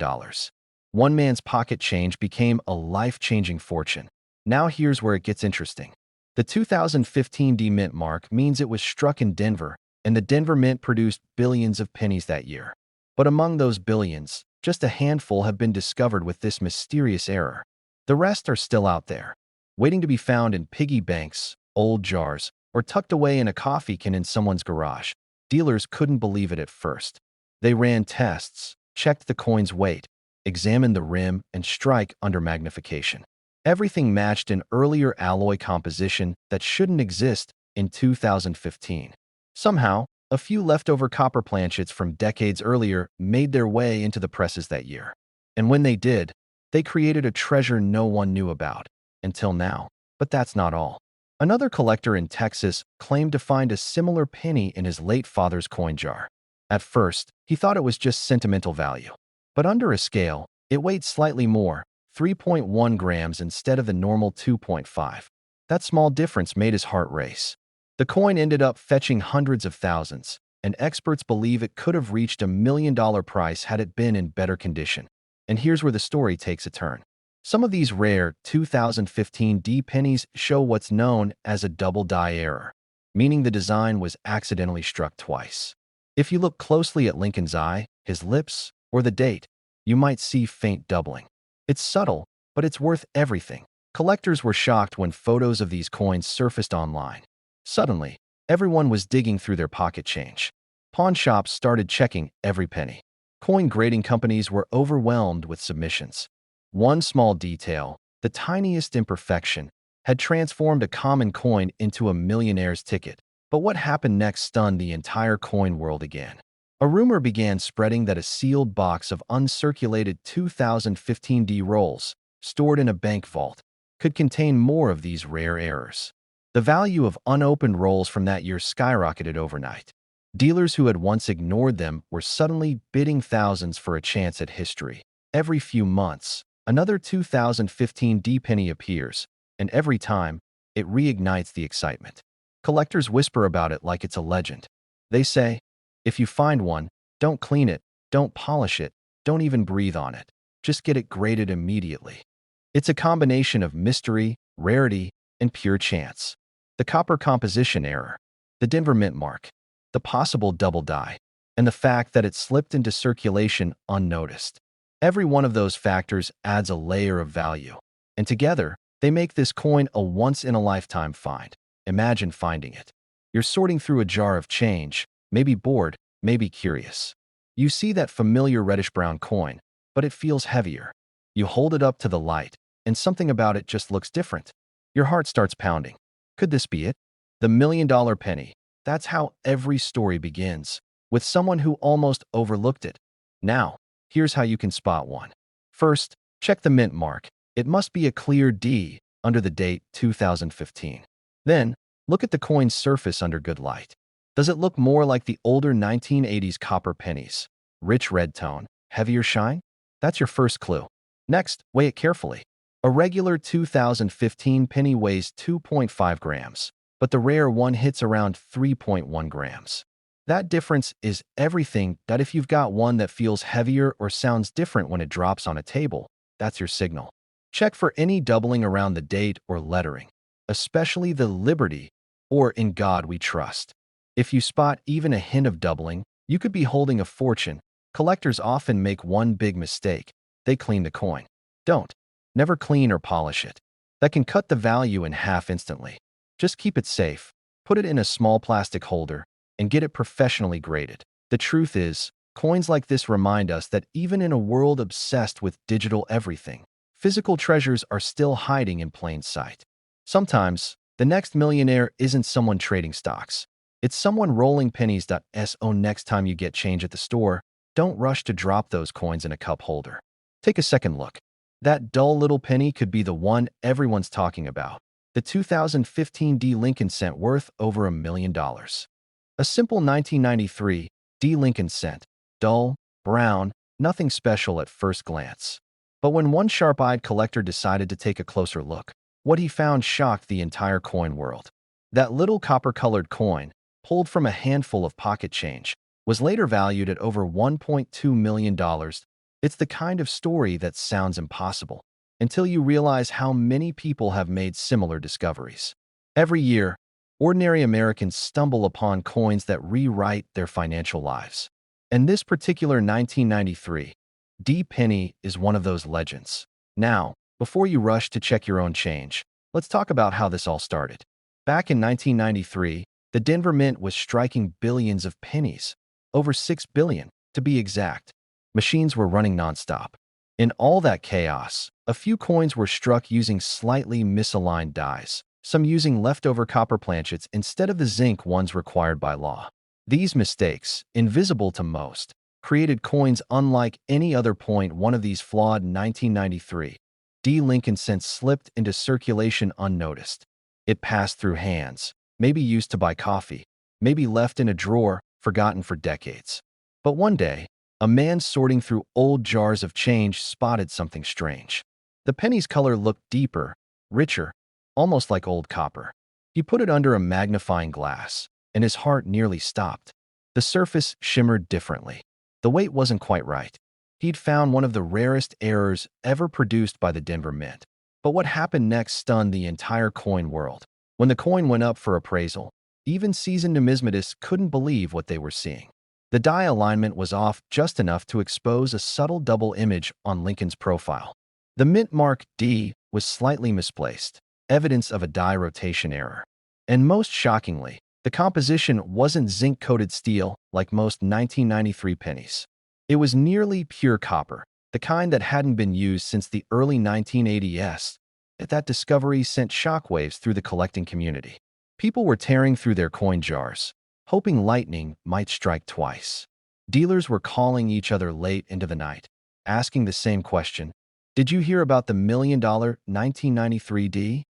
One man's pocket change became a life-changing fortune. Now here's where it gets interesting. The 2015 D Mint mark means it was struck in Denver, and the Denver Mint produced billions of pennies that year. But among those billions, just a handful have been discovered with this mysterious error. The rest are still out there, waiting to be found in piggy banks, old jars, or tucked away in a coffee can in someone's garage. Dealers couldn't believe it at first. They ran tests, checked the coin's weight, examined the rim and strike under magnification. Everything matched an earlier alloy composition that shouldn't exist in 2015. Somehow, a few leftover copper planchets from decades earlier made their way into the presses that year. And when they did, they created a treasure no one knew about until now. But that's not all. Another collector in Texas claimed to find a similar penny in his late father's coin jar. At first, he thought it was just sentimental value. But under a scale, it weighed slightly more, 3.1 grams instead of the normal 2.5. That small difference made his heart race. The coin ended up fetching hundreds of thousands, and experts believe it could have reached $1 million price had it been in better condition. And here's where the story takes a turn. Some of these rare 2015 D pennies show what's known as a double die error, meaning the design was accidentally struck twice. If you look closely at Lincoln's eye, his lips, or the date, you might see faint doubling. It's subtle, but it's worth everything. Collectors were shocked when photos of these coins surfaced online. Suddenly, everyone was digging through their pocket change. Pawn shops started checking every penny. Coin grading companies were overwhelmed with submissions. One small detail, the tiniest imperfection, had transformed a common coin into a millionaire's ticket. But what happened next stunned the entire coin world again. A rumor began spreading that a sealed box of uncirculated 2015 D rolls, stored in a bank vault, could contain more of these rare errors. The value of unopened rolls from that year skyrocketed overnight. Dealers who had once ignored them were suddenly bidding thousands for a chance at history. Every few months, another 2015 D penny appears, and every time, it reignites the excitement. Collectors whisper about it like it's a legend. They say, if you find one, don't clean it, don't polish it, don't even breathe on it. Just get it graded immediately. It's a combination of mystery, rarity, and pure chance. The copper composition error, the Denver mint mark, the possible double die, and the fact that it slipped into circulation unnoticed. Every one of those factors adds a layer of value, and together, they make this coin a once-in-a-lifetime find. Imagine finding it. You're sorting through a jar of change, maybe bored, maybe curious. You see that familiar reddish-brown coin, but it feels heavier. You hold it up to the light, and something about it just looks different. Your heart starts pounding. Could this be it? The $1 million penny. That's how every story begins, with someone who almost overlooked it. Now, here's how you can spot one. First, check the mint mark. It must be a clear D under the date 2015. Then, look at the coin's surface under good light. Does it look more like the older 1980s copper pennies? Rich red tone, heavier shine? That's your first clue. Next, weigh it carefully. A regular 2015 penny weighs 2.5 grams, but the rare one hits around 3.1 grams. That difference is everything. That if you've got one that feels heavier or sounds different when it drops on a table, that's your signal. Check for any doubling around the date or lettering, especially the Liberty or In God We Trust. If you spot even a hint of doubling, you could be holding a fortune. Collectors often make one big mistake. They clean the coin. Don't. Never clean or polish it. That can cut the value in half instantly. Just keep it safe. Put it in a small plastic holder and get it professionally graded. The truth is, coins like this remind us that even in a world obsessed with digital everything, physical treasures are still hiding in plain sight. Sometimes, the next millionaire isn't someone trading stocks. It's someone rolling pennies. So next time you get change at the store, don't rush to drop those coins in a cup holder. Take a second look. That dull little penny could be the one everyone's talking about. The 2015 D Lincoln cent worth over $1 million. A simple 1993 D Lincoln cent. Dull, brown, nothing special at first glance. But when one sharp-eyed collector decided to take a closer look, what he found shocked the entire coin world. That little copper-colored coin, pulled from a handful of pocket change, was later valued at over $1.2 million. It's the kind of story that sounds impossible, until you realize how many people have made similar discoveries. Every year, ordinary Americans stumble upon coins that rewrite their financial lives. And this particular 1993 D penny is one of those legends. Now, before you rush to check your own change, let's talk about how this all started. Back in 1993, the Denver Mint was striking billions of pennies, over 6 billion, to be exact. Machines were running nonstop. In all that chaos, a few coins were struck using slightly misaligned dies, some using leftover copper planchets instead of the zinc ones required by law. These mistakes, invisible to most, created coins unlike any other. One of these flawed 1993 D Lincoln cents slipped into circulation unnoticed. It passed through hands, maybe used to buy coffee, maybe left in a drawer, forgotten for decades. But one day, a man sorting through old jars of change spotted something strange. The penny's color looked deeper, richer, almost like old copper. He put it under a magnifying glass, and his heart nearly stopped. The surface shimmered differently. The weight wasn't quite right. He'd found one of the rarest errors ever produced by the Denver Mint. But what happened next stunned the entire coin world. When the coin went up for appraisal, even seasoned numismatists couldn't believe what they were seeing. The die alignment was off just enough to expose a subtle double image on Lincoln's profile. The mint mark D was slightly misplaced, evidence of a die rotation error. And most shockingly, the composition wasn't zinc-coated steel like most 1993 pennies. It was nearly pure copper, the kind that hadn't been used since the early 1980s. That discovery sent shockwaves through the collecting community. People were tearing through their coin jars, hoping lightning might strike twice. Dealers were calling each other late into the night, asking the same question: "Did you hear about the $1 million 1993 D?"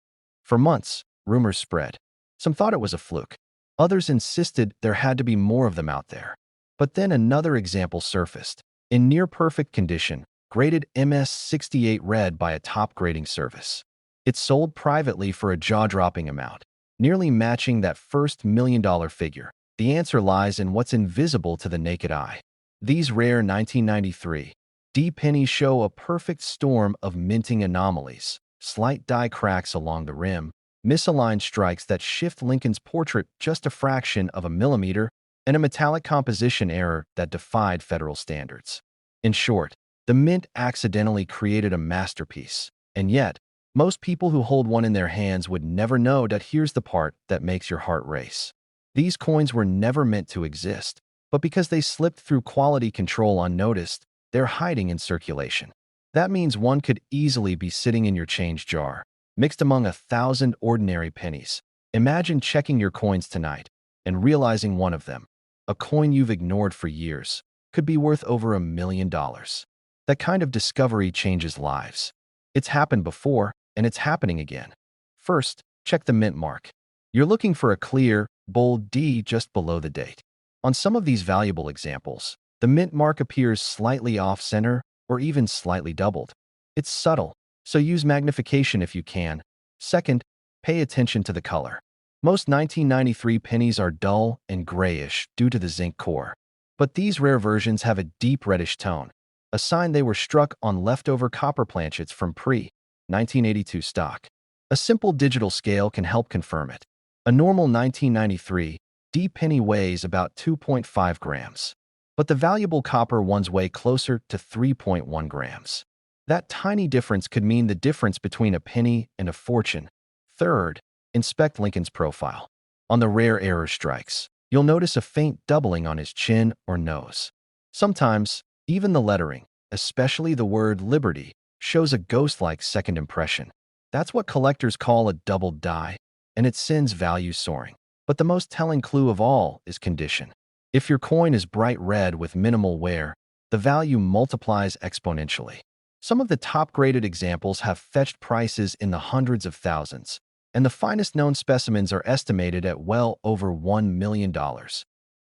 For months, rumors spread. Some thought it was a fluke. Others insisted there had to be more of them out there. But then another example surfaced. In near-perfect condition, graded MS-68 red by a top grading service. It sold privately for a jaw-dropping amount, nearly matching that first $1 million figure. The answer lies in what's invisible to the naked eye. These rare 1993 D pennies show a perfect storm of minting anomalies: slight die cracks along the rim, misaligned strikes that shift Lincoln's portrait just a fraction of a millimeter, and a metallic composition error that defied federal standards. In short, the mint accidentally created a masterpiece. And yet, most people who hold one in their hands would never know that. Here's the part that makes your heart race. These coins were never meant to exist, but because they slipped through quality control unnoticed, they're hiding in circulation. That means one could easily be sitting in your change jar, mixed among 1,000 ordinary pennies. Imagine checking your coins tonight and realizing one of them, a coin you've ignored for years, could be worth over $1 million. That kind of discovery changes lives. It's happened before, and it's happening again. First, check the mint mark. You're looking for a clear, bold D just below the date. On some of these valuable examples, the mint mark appears slightly off-center or even slightly doubled. It's subtle, so use magnification if you can. Second, pay attention to the color. Most 1993 pennies are dull and grayish due to the zinc core. But these rare versions have a deep reddish tone, a sign they were struck on leftover copper planchets from pre-1982 stock. A simple digital scale can help confirm it. A normal 1993 D penny weighs about 2.5 grams, but the valuable copper ones weigh closer to 3.1 grams. That tiny difference could mean the difference between a penny and a fortune. Third, inspect Lincoln's profile. On the rare error strikes, you'll notice a faint doubling on his chin or nose. Sometimes, even the lettering, especially the word Liberty, shows a ghost-like second impression. That's what collectors call a doubled die, and it sends value soaring. But the most telling clue of all is condition. If your coin is bright red with minimal wear, the value multiplies exponentially. Some of the top-graded examples have fetched prices in the hundreds of thousands, and the finest known specimens are estimated at well over $1 million.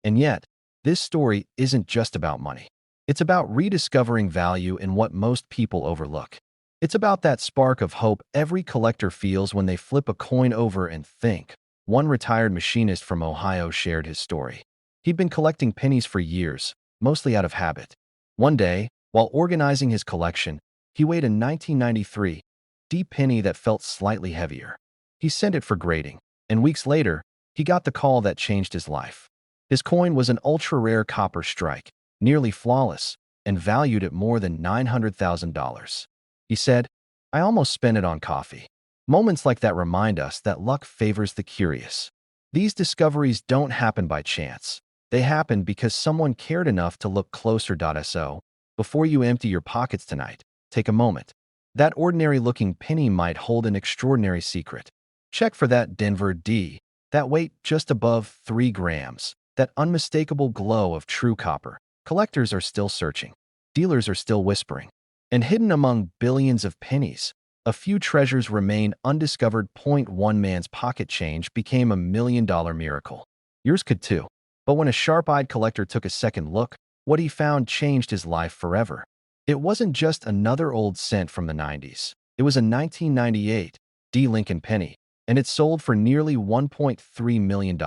And yet, this story isn't just about money. It's about rediscovering value in what most people overlook. It's about that spark of hope every collector feels when they flip a coin over and think. One retired machinist from Ohio shared his story. He'd been collecting pennies for years, mostly out of habit. One day, while organizing his collection, he weighed a 1993 D penny that felt slightly heavier. He sent it for grading, and weeks later, he got the call that changed his life. His coin was an ultra-rare copper strike, nearly flawless, and valued at more than $900,000. He said, "I almost spent it on coffee." Moments like that remind us that luck favors the curious. These discoveries don't happen by chance. They happen because someone cared enough to look closer. So, before you empty your pockets tonight, take a moment. That ordinary-looking penny might hold an extraordinary secret. Check for that Denver D, that weight just above 3 grams, that unmistakable glow of true copper. Collectors are still searching. Dealers are still whispering. And hidden among billions of pennies, a few treasures remain undiscovered. One man's pocket change became $1 million miracle. Yours could too. But when a sharp-eyed collector took a second look, what he found changed his life forever. It wasn't just another old cent from the 90s. It was a 1998 D. Lincoln penny, and it sold for nearly $1.3 million.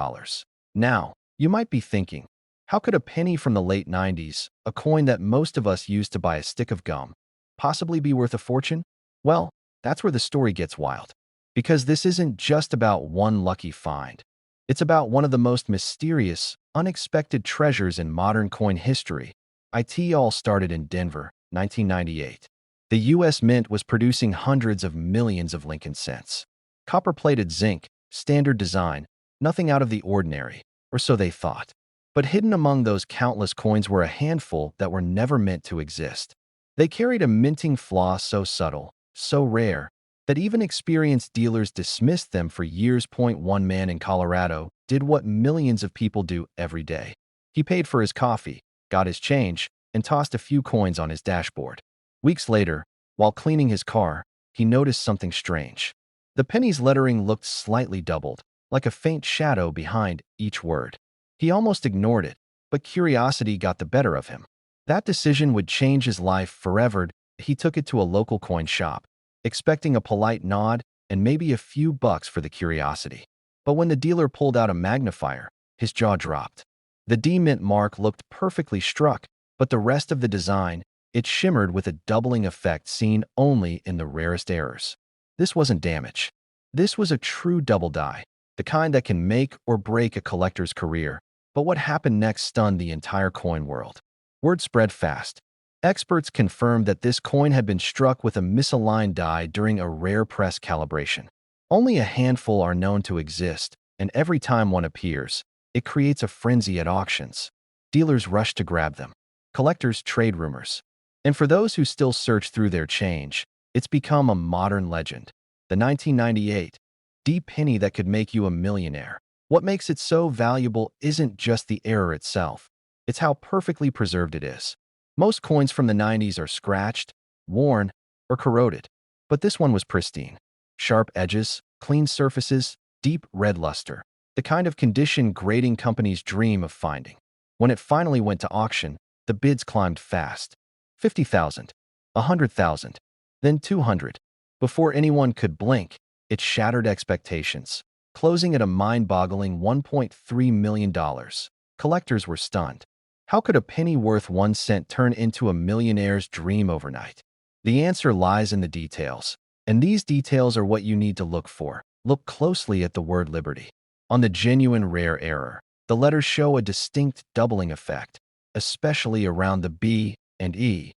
Now, you might be thinking, how could a penny from the late 90s, a coin that most of us used to buy a stick of gum, possibly be worth a fortune? Well, that's where the story gets wild. Because this isn't just about one lucky find. It's about one of the most mysterious, unexpected treasures in modern coin history. It all started in Denver, 1998. The U.S. Mint was producing hundreds of millions of Lincoln cents. Copper-plated zinc, standard design, nothing out of the ordinary, or so they thought. But hidden among those countless coins were a handful that were never meant to exist. They carried a minting flaw so subtle, so rare, that even experienced dealers dismissed them for years. One man in Colorado did what millions of people do every day. He paid for his coffee, got his change, and tossed a few coins on his dashboard. Weeks later, while cleaning his car, he noticed something strange. The penny's lettering looked slightly doubled, like a faint shadow behind each word. He almost ignored it, but curiosity got the better of him. That decision would change his life forever. He took it to a local coin shop, expecting a polite nod and maybe a few bucks for the curiosity. But when the dealer pulled out a magnifier, his jaw dropped. The D Mint mark looked perfectly struck, but the rest of the design, it shimmered with a doubling effect seen only in the rarest errors. This wasn't damage. This was a true double die, the kind that can make or break a collector's career. But what happened next stunned the entire coin world. Word spread fast. Experts confirmed that this coin had been struck with a misaligned die during a rare press calibration. Only a handful are known to exist, and every time one appears, it creates a frenzy at auctions. Dealers rush to grab them. Collectors trade rumors. And for those who still search through their change, it's become a modern legend. The 1998 D penny that could make you a millionaire. What makes it so valuable isn't just the error itself. It's how perfectly preserved it is. Most coins from the 90s are scratched, worn, or corroded. But this one was pristine. Sharp edges, clean surfaces, deep red luster. The kind of condition grading companies dream of finding. When it finally went to auction, the bids climbed fast. 50,000, 100,000, then 200. Before anyone could blink, it shattered expectations, closing at a mind-boggling $1.3 million. Collectors were stunned. How could a penny worth 1 cent turn into a millionaire's dream overnight? The answer lies in the details, and these details are what you need to look for. Look closely at the word liberty. On the genuine rare error, the letters show a distinct doubling effect, especially around the B and E.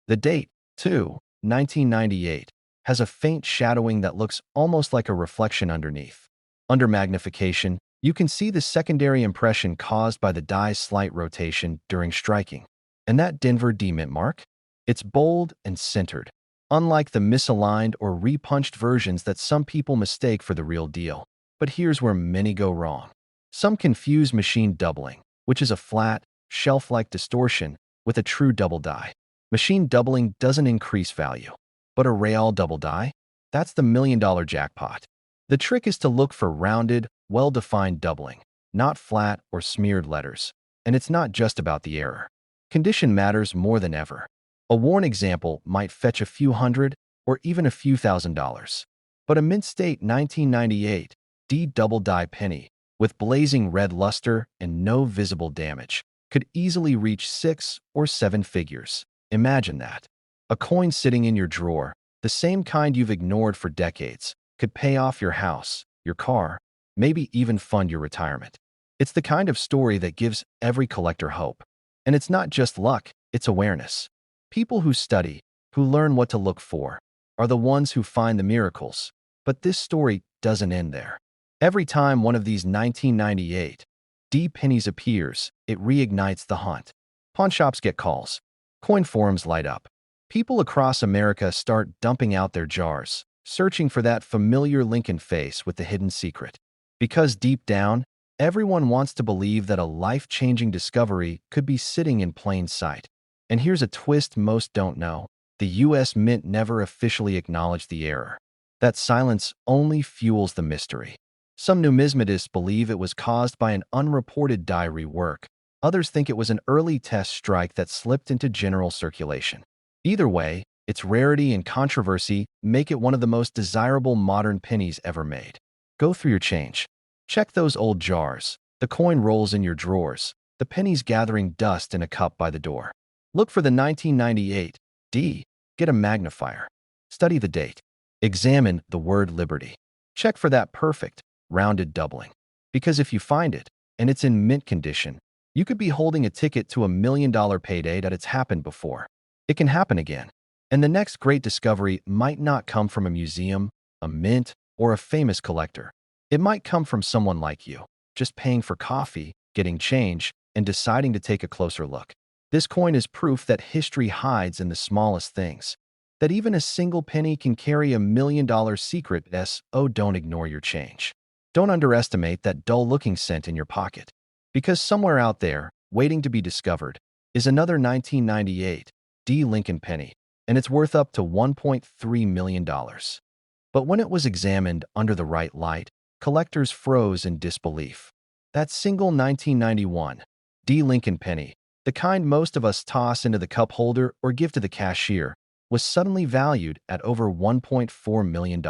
The date, too, 1998, has a faint shadowing that looks almost like a reflection underneath. Under magnification, you can see the secondary impression caused by the die's slight rotation during striking. And that Denver D Mint mark? It's bold and centered, unlike the misaligned or repunched versions that some people mistake for the real deal. But here's where many go wrong. Some confuse machine doubling, which is a flat, shelf-like distortion, with a true double die. Machine doubling doesn't increase value. But a real double die? That's the million-dollar jackpot. The trick is to look for rounded, well-defined doubling, not flat or smeared letters. And it's not just about the error. Condition matters more than ever. A worn example might fetch a few hundred or even a few $1,000s. But a mint state 1998 D double die penny, with blazing red luster and no visible damage, could easily reach 6 or 7 figures. Imagine that. A coin sitting in your drawer, the same kind you've ignored for decades, could pay off your house, your car, maybe even fund your retirement. It's the kind of story that gives every collector hope. And it's not just luck, it's awareness. People who study, who learn what to look for, are the ones who find the miracles. But this story doesn't end there. Every time one of these 1998 D pennies appears, it reignites the hunt. Pawn shops get calls. Coin forums light up. People across America start dumping out their jars, searching for that familiar Lincoln face with the hidden secret. Because deep down, Everyone wants to believe that a life-changing discovery could be sitting in plain sight. And here's a twist most don't know. The US Mint never officially acknowledged the error. That silence only fuels the mystery. Some numismatists believe it was caused by an unreported diary work. Others think it was an early test strike that slipped into general circulation. Either way, its rarity and controversy make it one of the most desirable modern pennies ever made. Go through your change. Check those old jars, the coin rolls in your drawers, the pennies gathering dust in a cup by the door. Look for the 1998 D. Get a magnifier. Study the date. Examine the word liberty. Check for that perfect, rounded doubling. Because if you find it, and it's in mint condition, you could be holding a ticket to $1 million payday that it's happened before. It can happen again. And the next great discovery might not come from a museum, a mint, or a famous collector. It might come from someone like you, just paying for coffee, getting change, and deciding to take a closer look. This coin is proof that history hides in the smallest things, that even a single penny can carry $1 million secret. So don't ignore your change. Don't underestimate that dull-looking cent in your pocket, because somewhere out there, waiting to be discovered, is another 1998 D. Lincoln penny, and it's worth up to $1.3 million. But when it was examined under the right light, collectors froze in disbelief. That single 1991 D. Lincoln penny, the kind most of us toss into the cup holder or give to the cashier, was suddenly valued at over $1.4 million.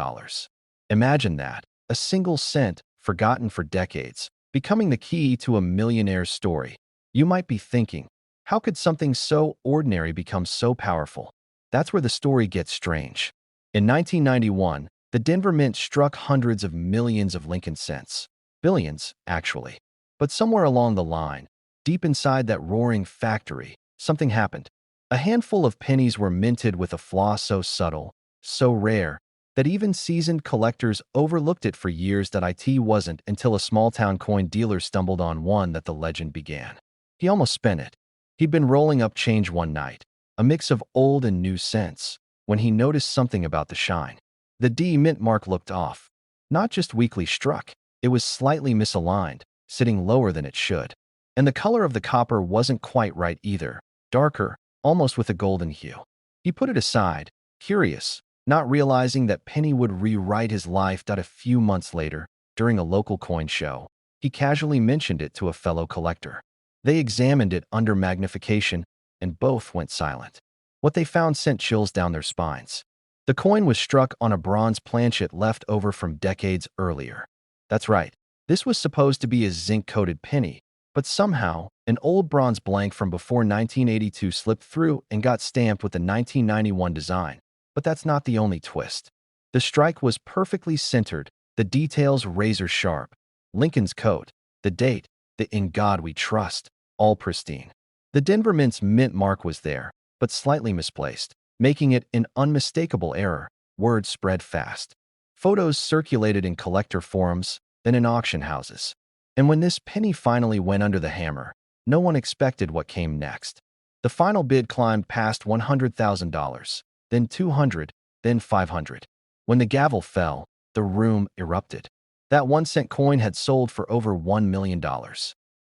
Imagine that, a single cent, forgotten for decades, becoming the key to a millionaire's story. You might be thinking, how could something so ordinary become so powerful? That's where the story gets strange. In 1991, the Denver Mint struck hundreds of millions of Lincoln cents. Billions, actually. But somewhere along the line, deep inside that roaring factory, something happened. A handful of pennies were minted with a flaw so subtle, so rare, that even seasoned collectors overlooked it for years. It wasn't until a small-town coin dealer stumbled on one that the legend began. He almost spent it. He'd been rolling up change one night, a mix of old and new cents, when he noticed something about the shine. The D mint mark looked off. Not just weakly struck, it was slightly misaligned, sitting lower than it should. And the color of the copper wasn't quite right either, darker, almost with a golden hue. He put it aside, curious, not realizing that penny would rewrite his life. A few months later, during a local coin show, he casually mentioned it to a fellow collector. They examined it under magnification, and both went silent. What they found sent chills down their spines. The coin was struck on a bronze planchet left over from decades earlier. That's right, this was supposed to be a zinc-coated penny, but somehow, an old bronze blank from before 1982 slipped through and got stamped with the 1991 design. But that's not the only twist. The strike was perfectly centered, the details razor-sharp. Lincoln's coat, the date, the "In God We Trust," all pristine. The Denver Mint's mint mark was there, but slightly misplaced, making it an unmistakable error. Word spread fast. Photos circulated in collector forums, then in auction houses. And when this penny finally went under the hammer, no one expected what came next. The final bid climbed past $100,000, then $200,000, then $500,000. When the gavel fell, the room erupted. That 1-cent coin had sold for over $1 million.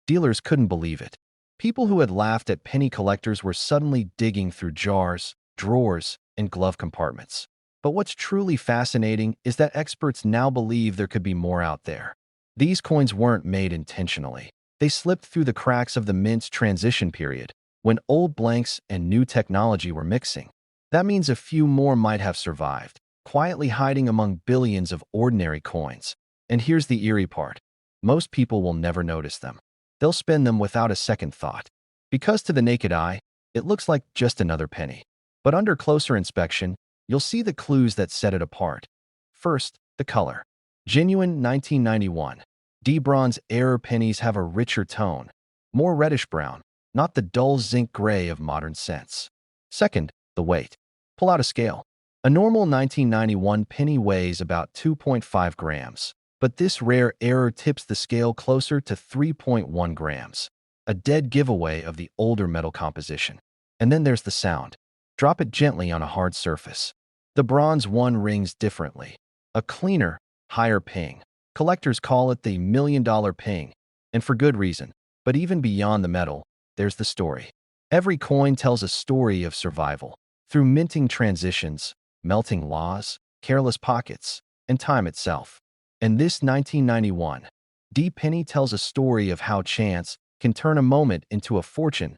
Dealers couldn't believe it. People who had laughed at penny collectors were suddenly digging through jars, drawers, and glove compartments. But what's truly fascinating is that experts now believe there could be more out there. These coins weren't made intentionally. They slipped through the cracks of the mint's transition period, when old blanks and new technology were mixing. That means a few more might have survived, quietly hiding among billions of ordinary coins. And here's the eerie part. Most people will never notice them. They'll spend them without a second thought, because to the naked eye, it looks like just another penny. But under closer inspection, you'll see the clues that set it apart. First, the color. Genuine 1991 D bronze error pennies have a richer tone, more reddish-brown, not the dull zinc gray of modern cents. Second, the weight. Pull out a scale. A normal 1991 penny weighs about 2.5 grams, but this rare error tips the scale closer to 3.1 grams, a dead giveaway of the older metal composition. And then there's the sound. Drop it gently on a hard surface. The bronze one rings differently. A cleaner, higher ping. Collectors call it the $1 million ping, And for good reason. But even beyond the metal, there's the story. Every coin tells a story of survival. Through minting transitions, melting laws, careless pockets, and time itself. And this 1991 D penny tells a story of how chance can turn a moment into a fortune.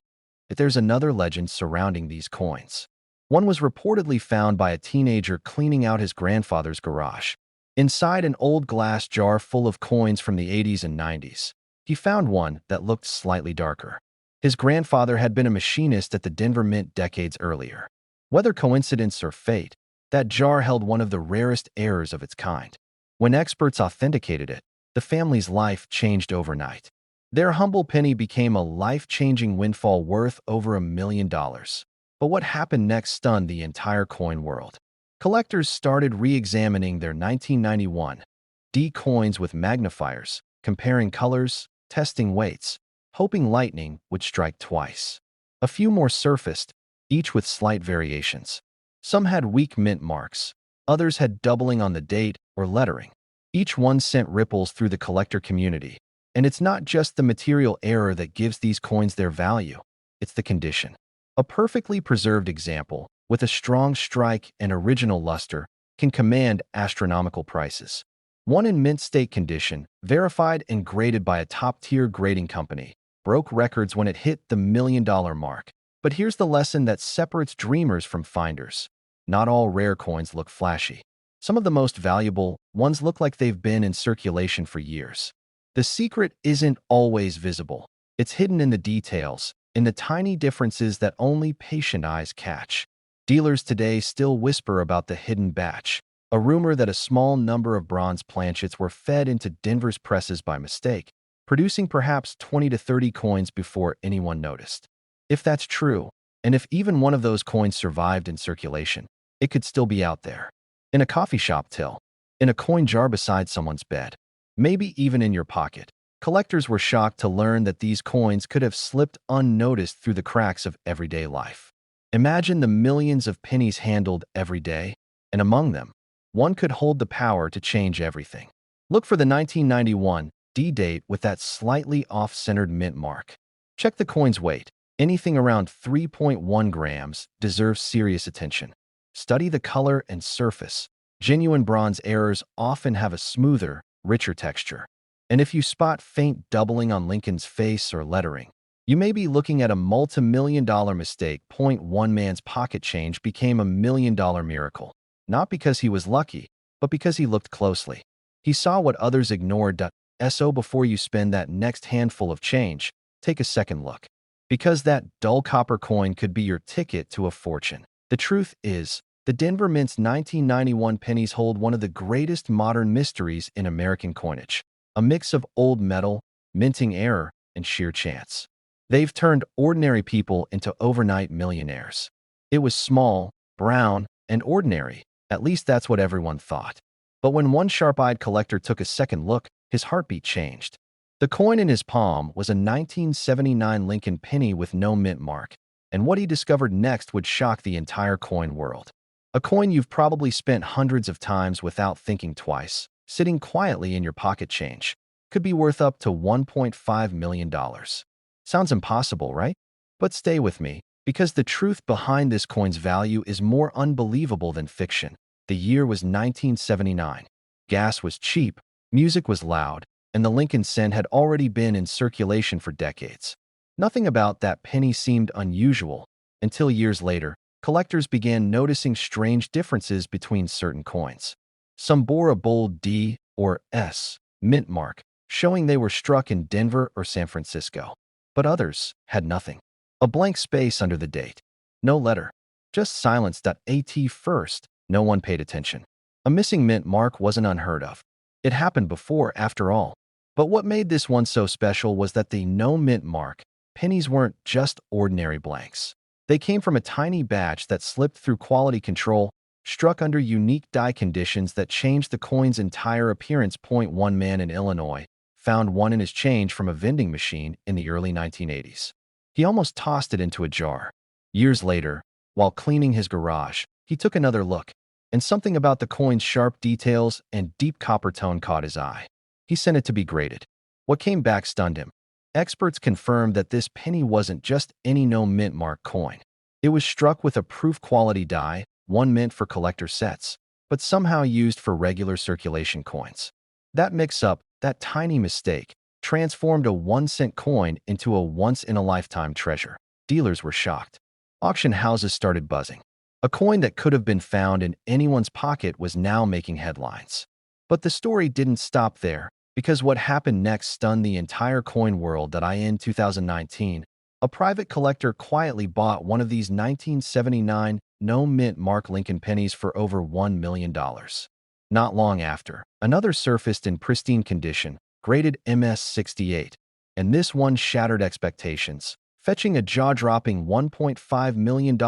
But there's another legend surrounding these coins. One was reportedly found by a teenager cleaning out his grandfather's garage. Inside an old glass jar full of coins from the 80s and 90s, he found one that looked slightly darker. His grandfather had been a machinist at the Denver Mint decades earlier. Whether coincidence or fate, that jar held one of the rarest errors of its kind. When experts authenticated it, the family's life changed overnight. Their humble penny became a life-changing windfall worth over $1 million. But what happened next stunned the entire coin world. Collectors started re-examining their 1991 D coins with magnifiers, comparing colors, testing weights, hoping lightning would strike twice. A few more surfaced, each with slight variations. Some had weak mint marks, others had doubling on the date or lettering. Each one sent ripples through the collector community. And it's not just the material error that gives these coins their value, it's the condition. A perfectly preserved example, with a strong strike and original luster, can command astronomical prices. One in mint state condition, verified and graded by a top-tier grading company, broke records when it hit the $1 million mark. But here's the lesson that separates dreamers from finders. Not all rare coins look flashy. Some of the most valuable ones look like they've been in circulation for years. The secret isn't always visible. It's hidden in the details, in the tiny differences that only patient eyes catch. Dealers today still whisper about the hidden batch, a rumor that a small number of bronze planchets were fed into Denver's presses by mistake, producing perhaps 20 to 30 coins before anyone noticed. If that's true, and if even one of those coins survived in circulation, it could still be out there. In a coffee shop till, in a coin jar beside someone's bed, maybe even in your pocket. Collectors were shocked to learn that these coins could have slipped unnoticed through the cracks of everyday life. Imagine the millions of pennies handled every day, and among them, one could hold the power to change everything. Look for the 1991 D date with that slightly off-centered mint mark. Check the coin's weight. Anything around 3.1 grams deserves serious attention. Study the color and surface. Genuine bronze errors often have a smoother, richer texture. And if you spot faint doubling on Lincoln's face or lettering, you may be looking at a multi-million-dollar mistake. One man's pocket change became $1 million miracle, not because he was lucky, but because he looked closely. He saw what others ignored. So before you spend that next handful of change, take a second look. Because that dull copper coin could be your ticket to a fortune. The truth is, the Denver Mint's 1991 pennies hold one of the greatest modern mysteries in American coinage. A mix of old metal, minting error, and sheer chance. They've turned ordinary people into overnight millionaires. It was small, brown, and ordinary. At least that's what everyone thought. But when one sharp-eyed collector took a second look, his heartbeat changed. The coin in his palm was a 1979 Lincoln penny with no mint mark, and what he discovered next would shock the entire coin world. A coin you've probably spent hundreds of times without thinking twice, sitting quietly in your pocket change, could be worth up to $1.5 million. Sounds impossible, right? But stay with me, because the truth behind this coin's value is more unbelievable than fiction. The year was 1979. Gas was cheap, music was loud, and the Lincoln cent had already been in circulation for decades. Nothing about that penny seemed unusual, until years later, collectors began noticing strange differences between certain coins. Some bore a bold D or S mint mark, showing they were struck in Denver or San Francisco. But others had nothing. A blank space under the date. No letter. Just silence. At first, no one paid attention. A missing mint mark wasn't unheard of. It happened before, after all. But what made this one so special was that the no mint mark pennies weren't just ordinary blanks. They came from a tiny batch that slipped through quality control, struck under unique die conditions that changed the coin's entire appearance. One man in Illinois found one in his change from a vending machine in the early 1980s. He almost tossed it into a jar. Years later, while cleaning his garage, he took another look, and something about the coin's sharp details and deep copper tone caught his eye. He sent it to be graded. What came back stunned him. Experts confirmed that this penny wasn't just any no-mint mark coin. It was struck with a proof-quality die, one mint for collector sets, but somehow used for regular circulation coins. That mix-up, that tiny mistake, transformed a 1-cent coin into a once-in-a-lifetime treasure. Dealers were shocked. Auction houses started buzzing. A coin that could have been found in anyone's pocket was now making headlines. But the story didn't stop there, because what happened next stunned the entire coin world. In 2019, a private collector quietly bought one of these 1979 no-mint mark Lincoln pennies for over $1 million. Not long after, another surfaced in pristine condition, graded MS-68, and this one shattered expectations, fetching a jaw-dropping $1.5 million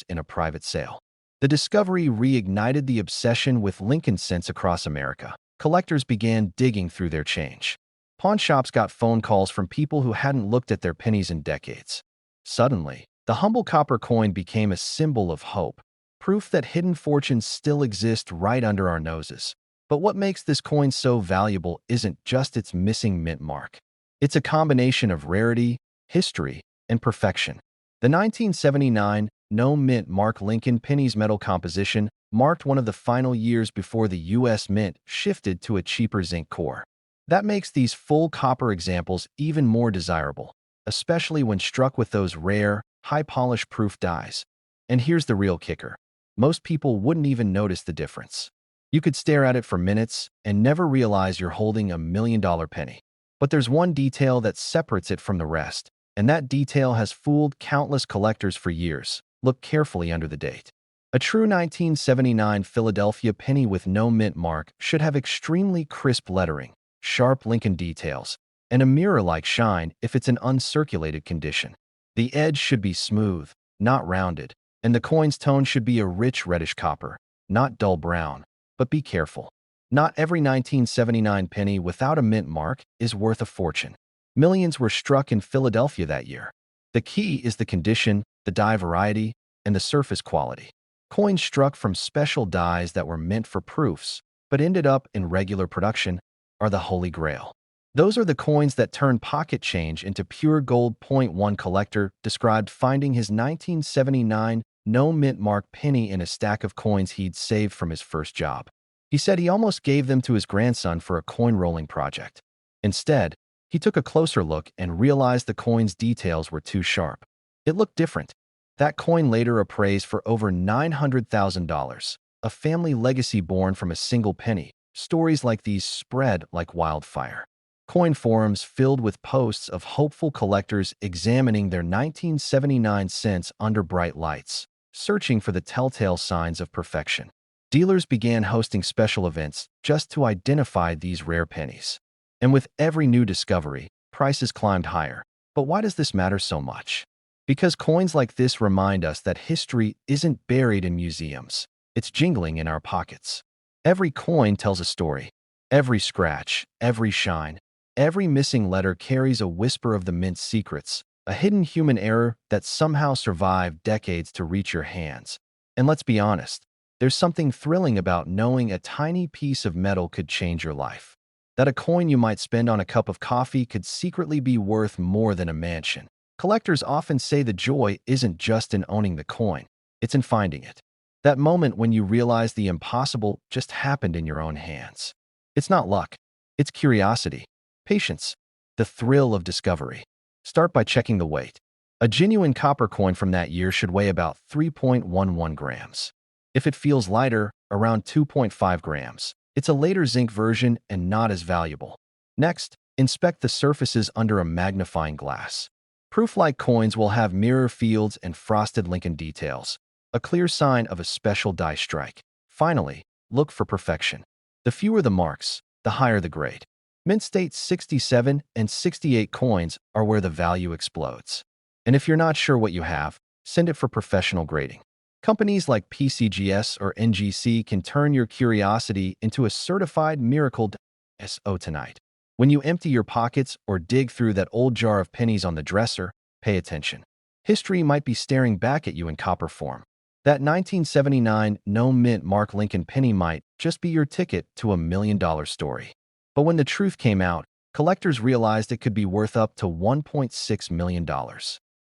in a private sale. The discovery reignited the obsession with Lincoln cents across America. Collectors began digging through their change. Pawn shops got phone calls from people who hadn't looked at their pennies in decades. Suddenly, the humble copper coin became a symbol of hope, proof that hidden fortunes still exist right under our noses. But what makes this coin so valuable isn't just its missing mint mark. It's a combination of rarity, history, and perfection. The 1979 no-mint mark Lincoln penny's metal composition marked one of the final years before the U.S. Mint shifted to a cheaper zinc core. That makes these full copper examples even more desirable, especially when struck with those rare, high-polish proof dies. And here's the real kicker. Most people wouldn't even notice the difference. You could stare at it for minutes and never realize you're holding $1 million penny. But there's one detail that separates it from the rest, and that detail has fooled countless collectors for years. Look carefully under the date. A true 1979 Philadelphia penny with no mint mark should have extremely crisp lettering, sharp Lincoln details, and a mirror-like shine if it's in uncirculated condition. The edge should be smooth, not rounded, and the coin's tone should be a rich reddish copper, not dull brown. But be careful. Not every 1979 penny without a mint mark is worth a fortune. Millions were struck in Philadelphia that year. The key is the condition, the die variety, and the surface quality. Coins struck from special dies that were meant for proofs, but ended up in regular production, are the holy grail. Those are the coins that turn pocket change into pure gold. One collector described finding his 1979 no-mint mark penny in a stack of coins he'd saved from his first job. He said he almost gave them to his grandson for a coin-rolling project. Instead, he took a closer look and realized the coin's details were too sharp. It looked different. That coin later appraised for over $900,000, a family legacy born from a single penny. Stories like these spread like wildfire. Coin forums filled with posts of hopeful collectors examining their 1979 cents under bright lights, searching for the telltale signs of perfection. Dealers began hosting special events just to identify these rare pennies. And with every new discovery, prices climbed higher. But why does this matter so much? Because coins like this remind us that history isn't buried in museums. It's jingling in our pockets. Every coin tells a story. Every scratch, every shine, every missing letter carries a whisper of the mint's secrets, a hidden human error that somehow survived decades to reach your hands. And let's be honest, there's something thrilling about knowing a tiny piece of metal could change your life. That a coin you might spend on a cup of coffee could secretly be worth more than a mansion. Collectors often say the joy isn't just in owning the coin, it's in finding it. That moment when you realize the impossible just happened in your own hands. It's not luck, it's curiosity, patience, the thrill of discovery. Start by checking the weight. A genuine copper coin from that year should weigh about 3.11 grams. If it feels lighter, around 2.5 grams, it's a later zinc version and not as valuable. Next, inspect the surfaces under a magnifying glass. Proof-like coins will have mirror fields and frosted Lincoln details, a clear sign of a special die strike. Finally, look for perfection. The fewer the marks, the higher the grade. Mint State 67 and 68 coins are where the value explodes. And if you're not sure what you have, send it for professional grading. Companies like PCGS or NGC can turn your curiosity into a certified miracle. So tonight, when you empty your pockets or dig through that old jar of pennies on the dresser, pay attention. History might be staring back at you in copper form. That 1979 no-mint mark Lincoln penny might just be your ticket to $1 million story. But when the truth came out, collectors realized it could be worth up to $1.6 million.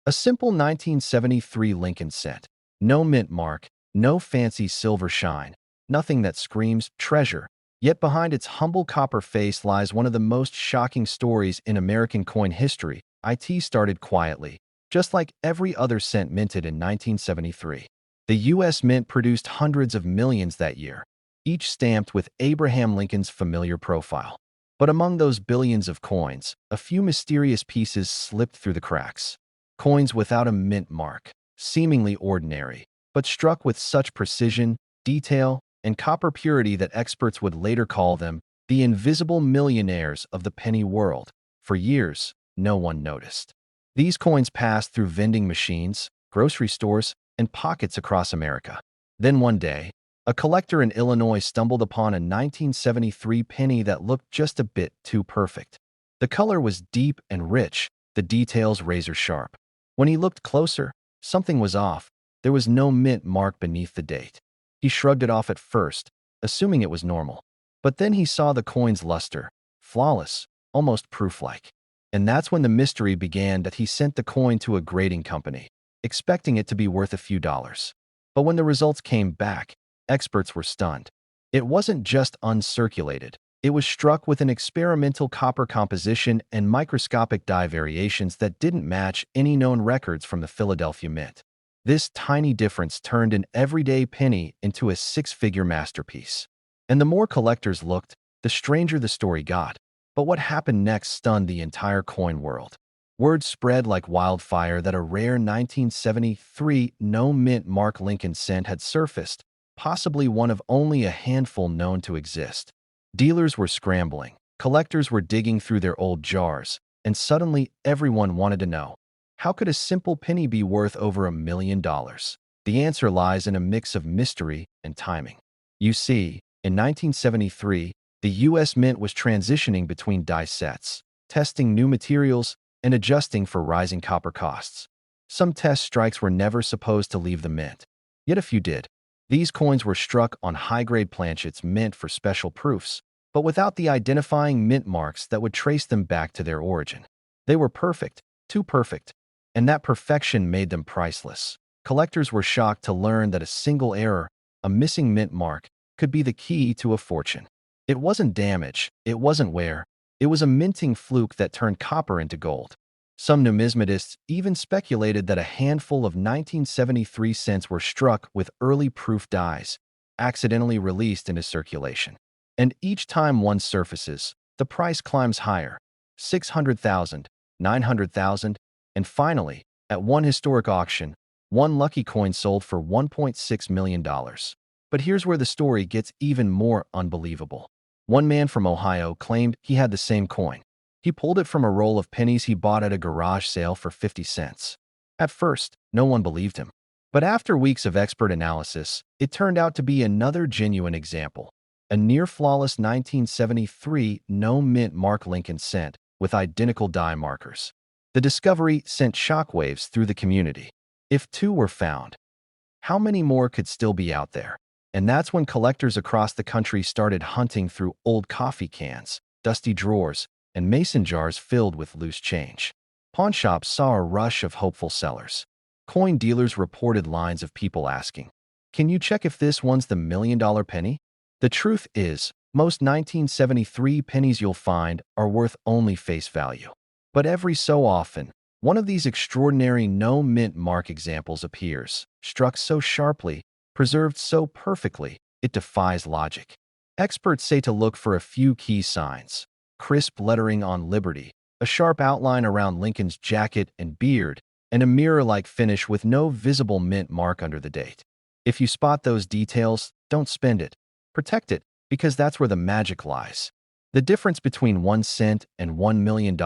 A simple 1973 Lincoln cent. No mint mark, no fancy silver shine, nothing that screams treasure. Yet behind its humble copper face lies one of the most shocking stories in American coin history. It started quietly, just like every other cent minted in 1973. The U.S. Mint produced hundreds of millions that year, each stamped with Abraham Lincoln's familiar profile. But among those billions of coins, a few mysterious pieces slipped through the cracks. Coins without a mint mark, seemingly ordinary, but struck with such precision, detail, and copper purity that experts would later call them the invisible millionaires of the penny world. For years, no one noticed. These coins passed through vending machines, grocery stores, and pockets across America. Then one day, a collector in Illinois stumbled upon a 1973 penny that looked just a bit too perfect. The color was deep and rich, the details razor-sharp. When he looked closer, something was off. There was no mint mark beneath the date. He shrugged it off at first, assuming it was normal. But then he saw the coin's luster, flawless, almost proof-like. And that's when the mystery began. That he sent the coin to a grading company, expecting it to be worth a few dollars. But when the results came back, experts were stunned. It wasn't just uncirculated. It was struck with an experimental copper composition and microscopic dye variations that didn't match any known records from the Philadelphia Mint. This tiny difference turned an everyday penny into a six-figure masterpiece. And the more collectors looked, the stranger the story got. But what happened next stunned the entire coin world. Word spread like wildfire that a rare 1973 no-mint mark Lincoln cent had surfaced, possibly one of only a handful known to exist. Dealers were scrambling, collectors were digging through their old jars, and suddenly everyone wanted to know, how could a simple penny be worth over $1 million? The answer lies in a mix of mystery and timing. You see, in 1973, the U.S. Mint was transitioning between die sets, testing new materials, and adjusting for rising copper costs. Some test strikes were never supposed to leave the mint, yet a few did. These coins were struck on high-grade planchets meant for special proofs, but without the identifying mint marks that would trace them back to their origin. They were perfect, too perfect, and that perfection made them priceless. Collectors were shocked to learn that a single error, a missing mint mark, could be the key to a fortune. It wasn't damage, it wasn't wear, it was a minting fluke that turned copper into gold. Some numismatists even speculated that a handful of 1973 cents were struck with early proof dies, accidentally released into circulation. And each time one surfaces, the price climbs higher, 600,000, 900,000, and finally, at one historic auction, one lucky coin sold for $1.6 million. But here's where the story gets even more unbelievable. One man from Ohio claimed he had the same coin. He pulled it from a roll of pennies he bought at a garage sale for 50 cents. At first, no one believed him. But after weeks of expert analysis, it turned out to be another genuine example. A near-flawless 1973 no-mint mark Lincoln cent with identical die markers. The discovery sent shockwaves through the community. If two were found, how many more could still be out there? And that's when collectors across the country started hunting through old coffee cans, dusty drawers, and mason jars filled with loose change. Pawn shops saw a rush of hopeful sellers. Coin dealers reported lines of people asking, "Can you check if this one's the $1 million penny?" The truth is, most 1973 pennies you'll find are worth only face value. But every so often, one of these extraordinary no-mint mark examples appears, struck so sharply, preserved so perfectly, it defies logic. Experts say to look for a few key signs: crisp lettering on Liberty, a sharp outline around Lincoln's jacket and beard, and a mirror-like finish with no visible mint mark under the date. If you spot those details, don't spend it. Protect it, because that's where the magic lies. The difference between 1 cent and $1 million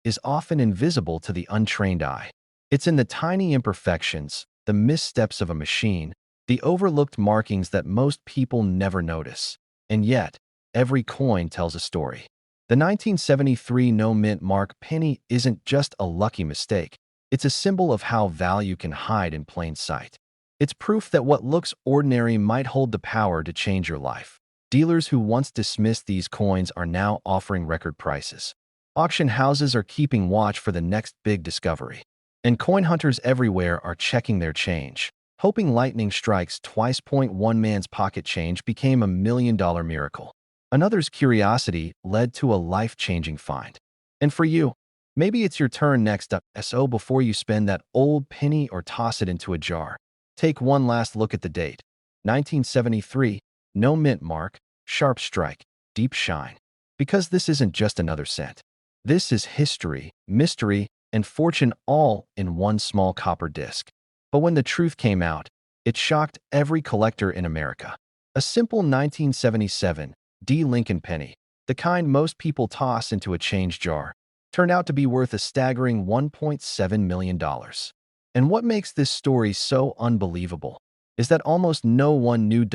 is often invisible to the untrained eye. It's in the tiny imperfections, the missteps of a machine, the overlooked markings that most people never notice. And yet, every coin tells a story. The 1973 no-mint mark penny isn't just a lucky mistake. It's a symbol of how value can hide in plain sight. It's proof that what looks ordinary might hold the power to change your life. Dealers who once dismissed these coins are now offering record prices. Auction houses are keeping watch for the next big discovery. And coin hunters everywhere are checking their change, hoping lightning strikes twice. One man's pocket change became $1 million miracle. Another's curiosity led to a life-changing find. And for you, maybe it's your turn next up. So before you spend that old penny or toss it into a jar, take one last look at the date. 1973, no mint mark, sharp strike, deep shine. Because this isn't just another cent. This is history, mystery, and fortune all in one small copper disc. But when the truth came out, it shocked every collector in America. A simple 1977 D. Lincoln penny, the kind most people toss into a change jar, turned out to be worth a staggering $1.7 million. And what makes this story so unbelievable is that almost no one knew it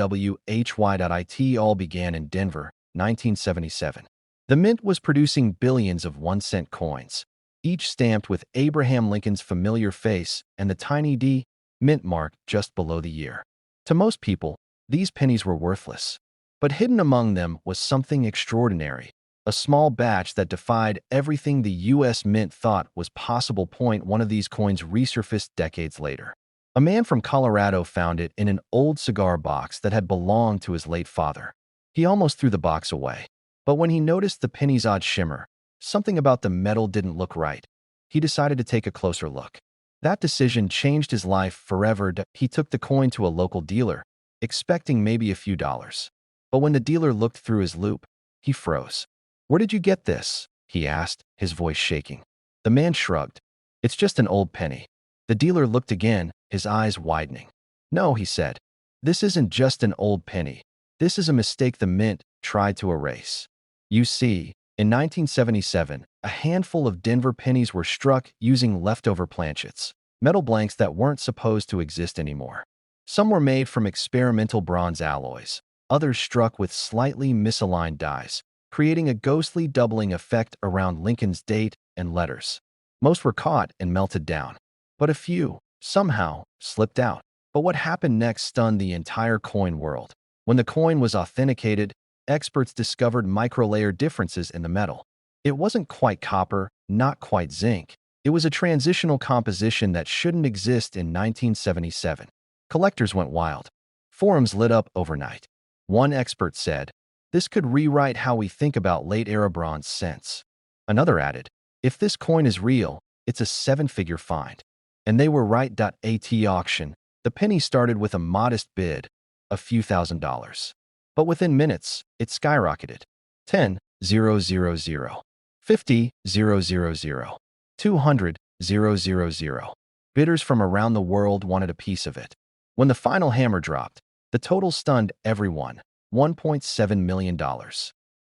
all began in Denver, 1977. The mint was producing billions of 1-cent coins, each stamped with Abraham Lincoln's familiar face and the tiny D mint mark just below the year. To most people, these pennies were worthless. But hidden among them was something extraordinary, a small batch that defied everything the U.S. Mint thought was possible. One of these coins resurfaced decades later. A man from Colorado found it in an old cigar box that had belonged to his late father. He almost threw the box away. But when he noticed the penny's odd shimmer, something about the metal didn't look right. He decided to take a closer look. That decision changed his life forever. He took the coin to a local dealer, expecting maybe a few dollars. But when the dealer looked through his loupe, he froze. "Where did you get this?" he asked, his voice shaking. The man shrugged. "It's just an old penny." The dealer looked again, his eyes widening. "No," he said. "This isn't just an old penny. This is a mistake the mint tried to erase." You see, in 1977, a handful of Denver pennies were struck using leftover planchets, metal blanks that weren't supposed to exist anymore. Some were made from experimental bronze alloys, others struck with slightly misaligned dies, creating a ghostly doubling effect around Lincoln's date and letters. Most were caught and melted down, but a few, somehow, slipped out. But what happened next stunned the entire coin world. When the coin was authenticated, experts discovered microlayer differences in the metal. It wasn't quite copper, not quite zinc. It was a transitional composition that shouldn't exist in 1977. Collectors went wild. Forums lit up overnight. One expert said, "This could rewrite how we think about late-era bronze cents." Another added, "If this coin is real, it's a 7-figure find." And they were right. At auction, the penny started with a modest bid, a few $1,000s. But within minutes, it skyrocketed. 10,000, 50,000, 200,000. Bidders from around the world wanted a piece of it. When the final hammer dropped, the total stunned everyone, $1.7 million.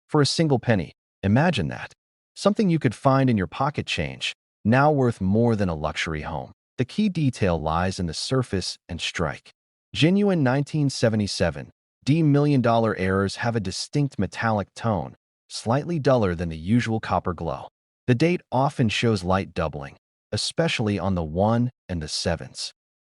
For a single penny, imagine that. Something you could find in your pocket change, now worth more than a luxury home. The key detail lies in the surface and strike. Genuine 1977 D million-dollar errors have a distinct metallic tone, slightly duller than the usual copper glow. The date often shows light doubling, especially on the 1 and the 7s.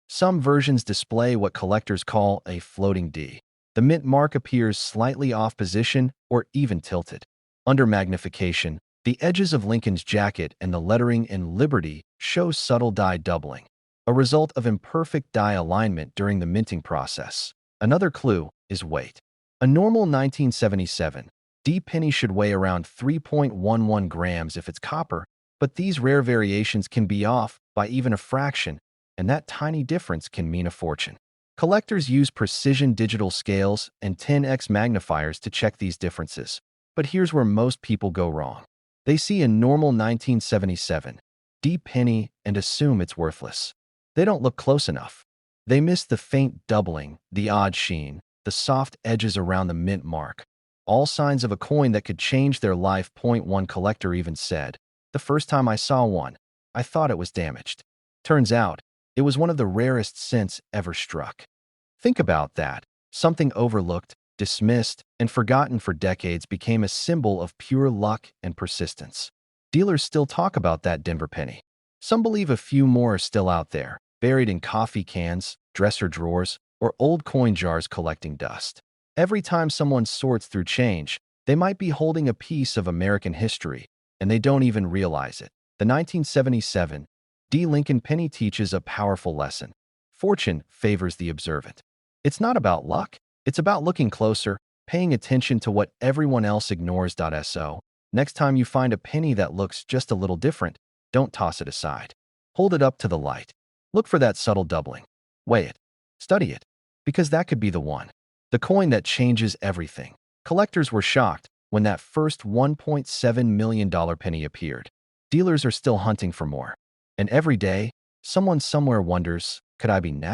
Some versions display what collectors call a floating D. The mint mark appears slightly off position or even tilted. Under magnification, the edges of Lincoln's jacket and the lettering in Liberty show subtle die doubling, a result of imperfect die alignment during the minting process. Another clue is weight. A normal 1977 D penny should weigh around 3.11 grams if it's copper, but these rare variations can be off by even a fraction, and that tiny difference can mean a fortune. Collectors use precision digital scales and 10x magnifiers to check these differences. But here's where most people go wrong. They see a normal 1977 D penny and assume it's worthless. They don't look close enough. They miss the faint doubling, the odd sheen, the soft edges around the mint mark. All signs of a coin that could change their life. One collector even said, "The first time I saw one, I thought it was damaged. Turns out, it was one of the rarest cents ever struck." Think about that. Something overlooked, dismissed, and forgotten for decades became a symbol of pure luck and persistence. Dealers still talk about that Denver penny. Some believe a few more are still out there, buried in coffee cans, dresser drawers, or old coin jars collecting dust. Every time someone sorts through change, they might be holding a piece of American history, and they don't even realize it. The 1977 D. Lincoln penny teaches a powerful lesson. Fortune favors the observant. It's not about luck. It's about looking closer, paying attention to what everyone else ignores. So, next time you find a penny that looks just a little different, don't toss it aside. Hold it up to the light. Look for that subtle doubling. Weigh it. Study it. Because that could be the one. The coin that changes everything. Collectors were shocked when that first $1.7 million penny appeared. Dealers are still hunting for more. And every day, someone somewhere wonders, could I be next?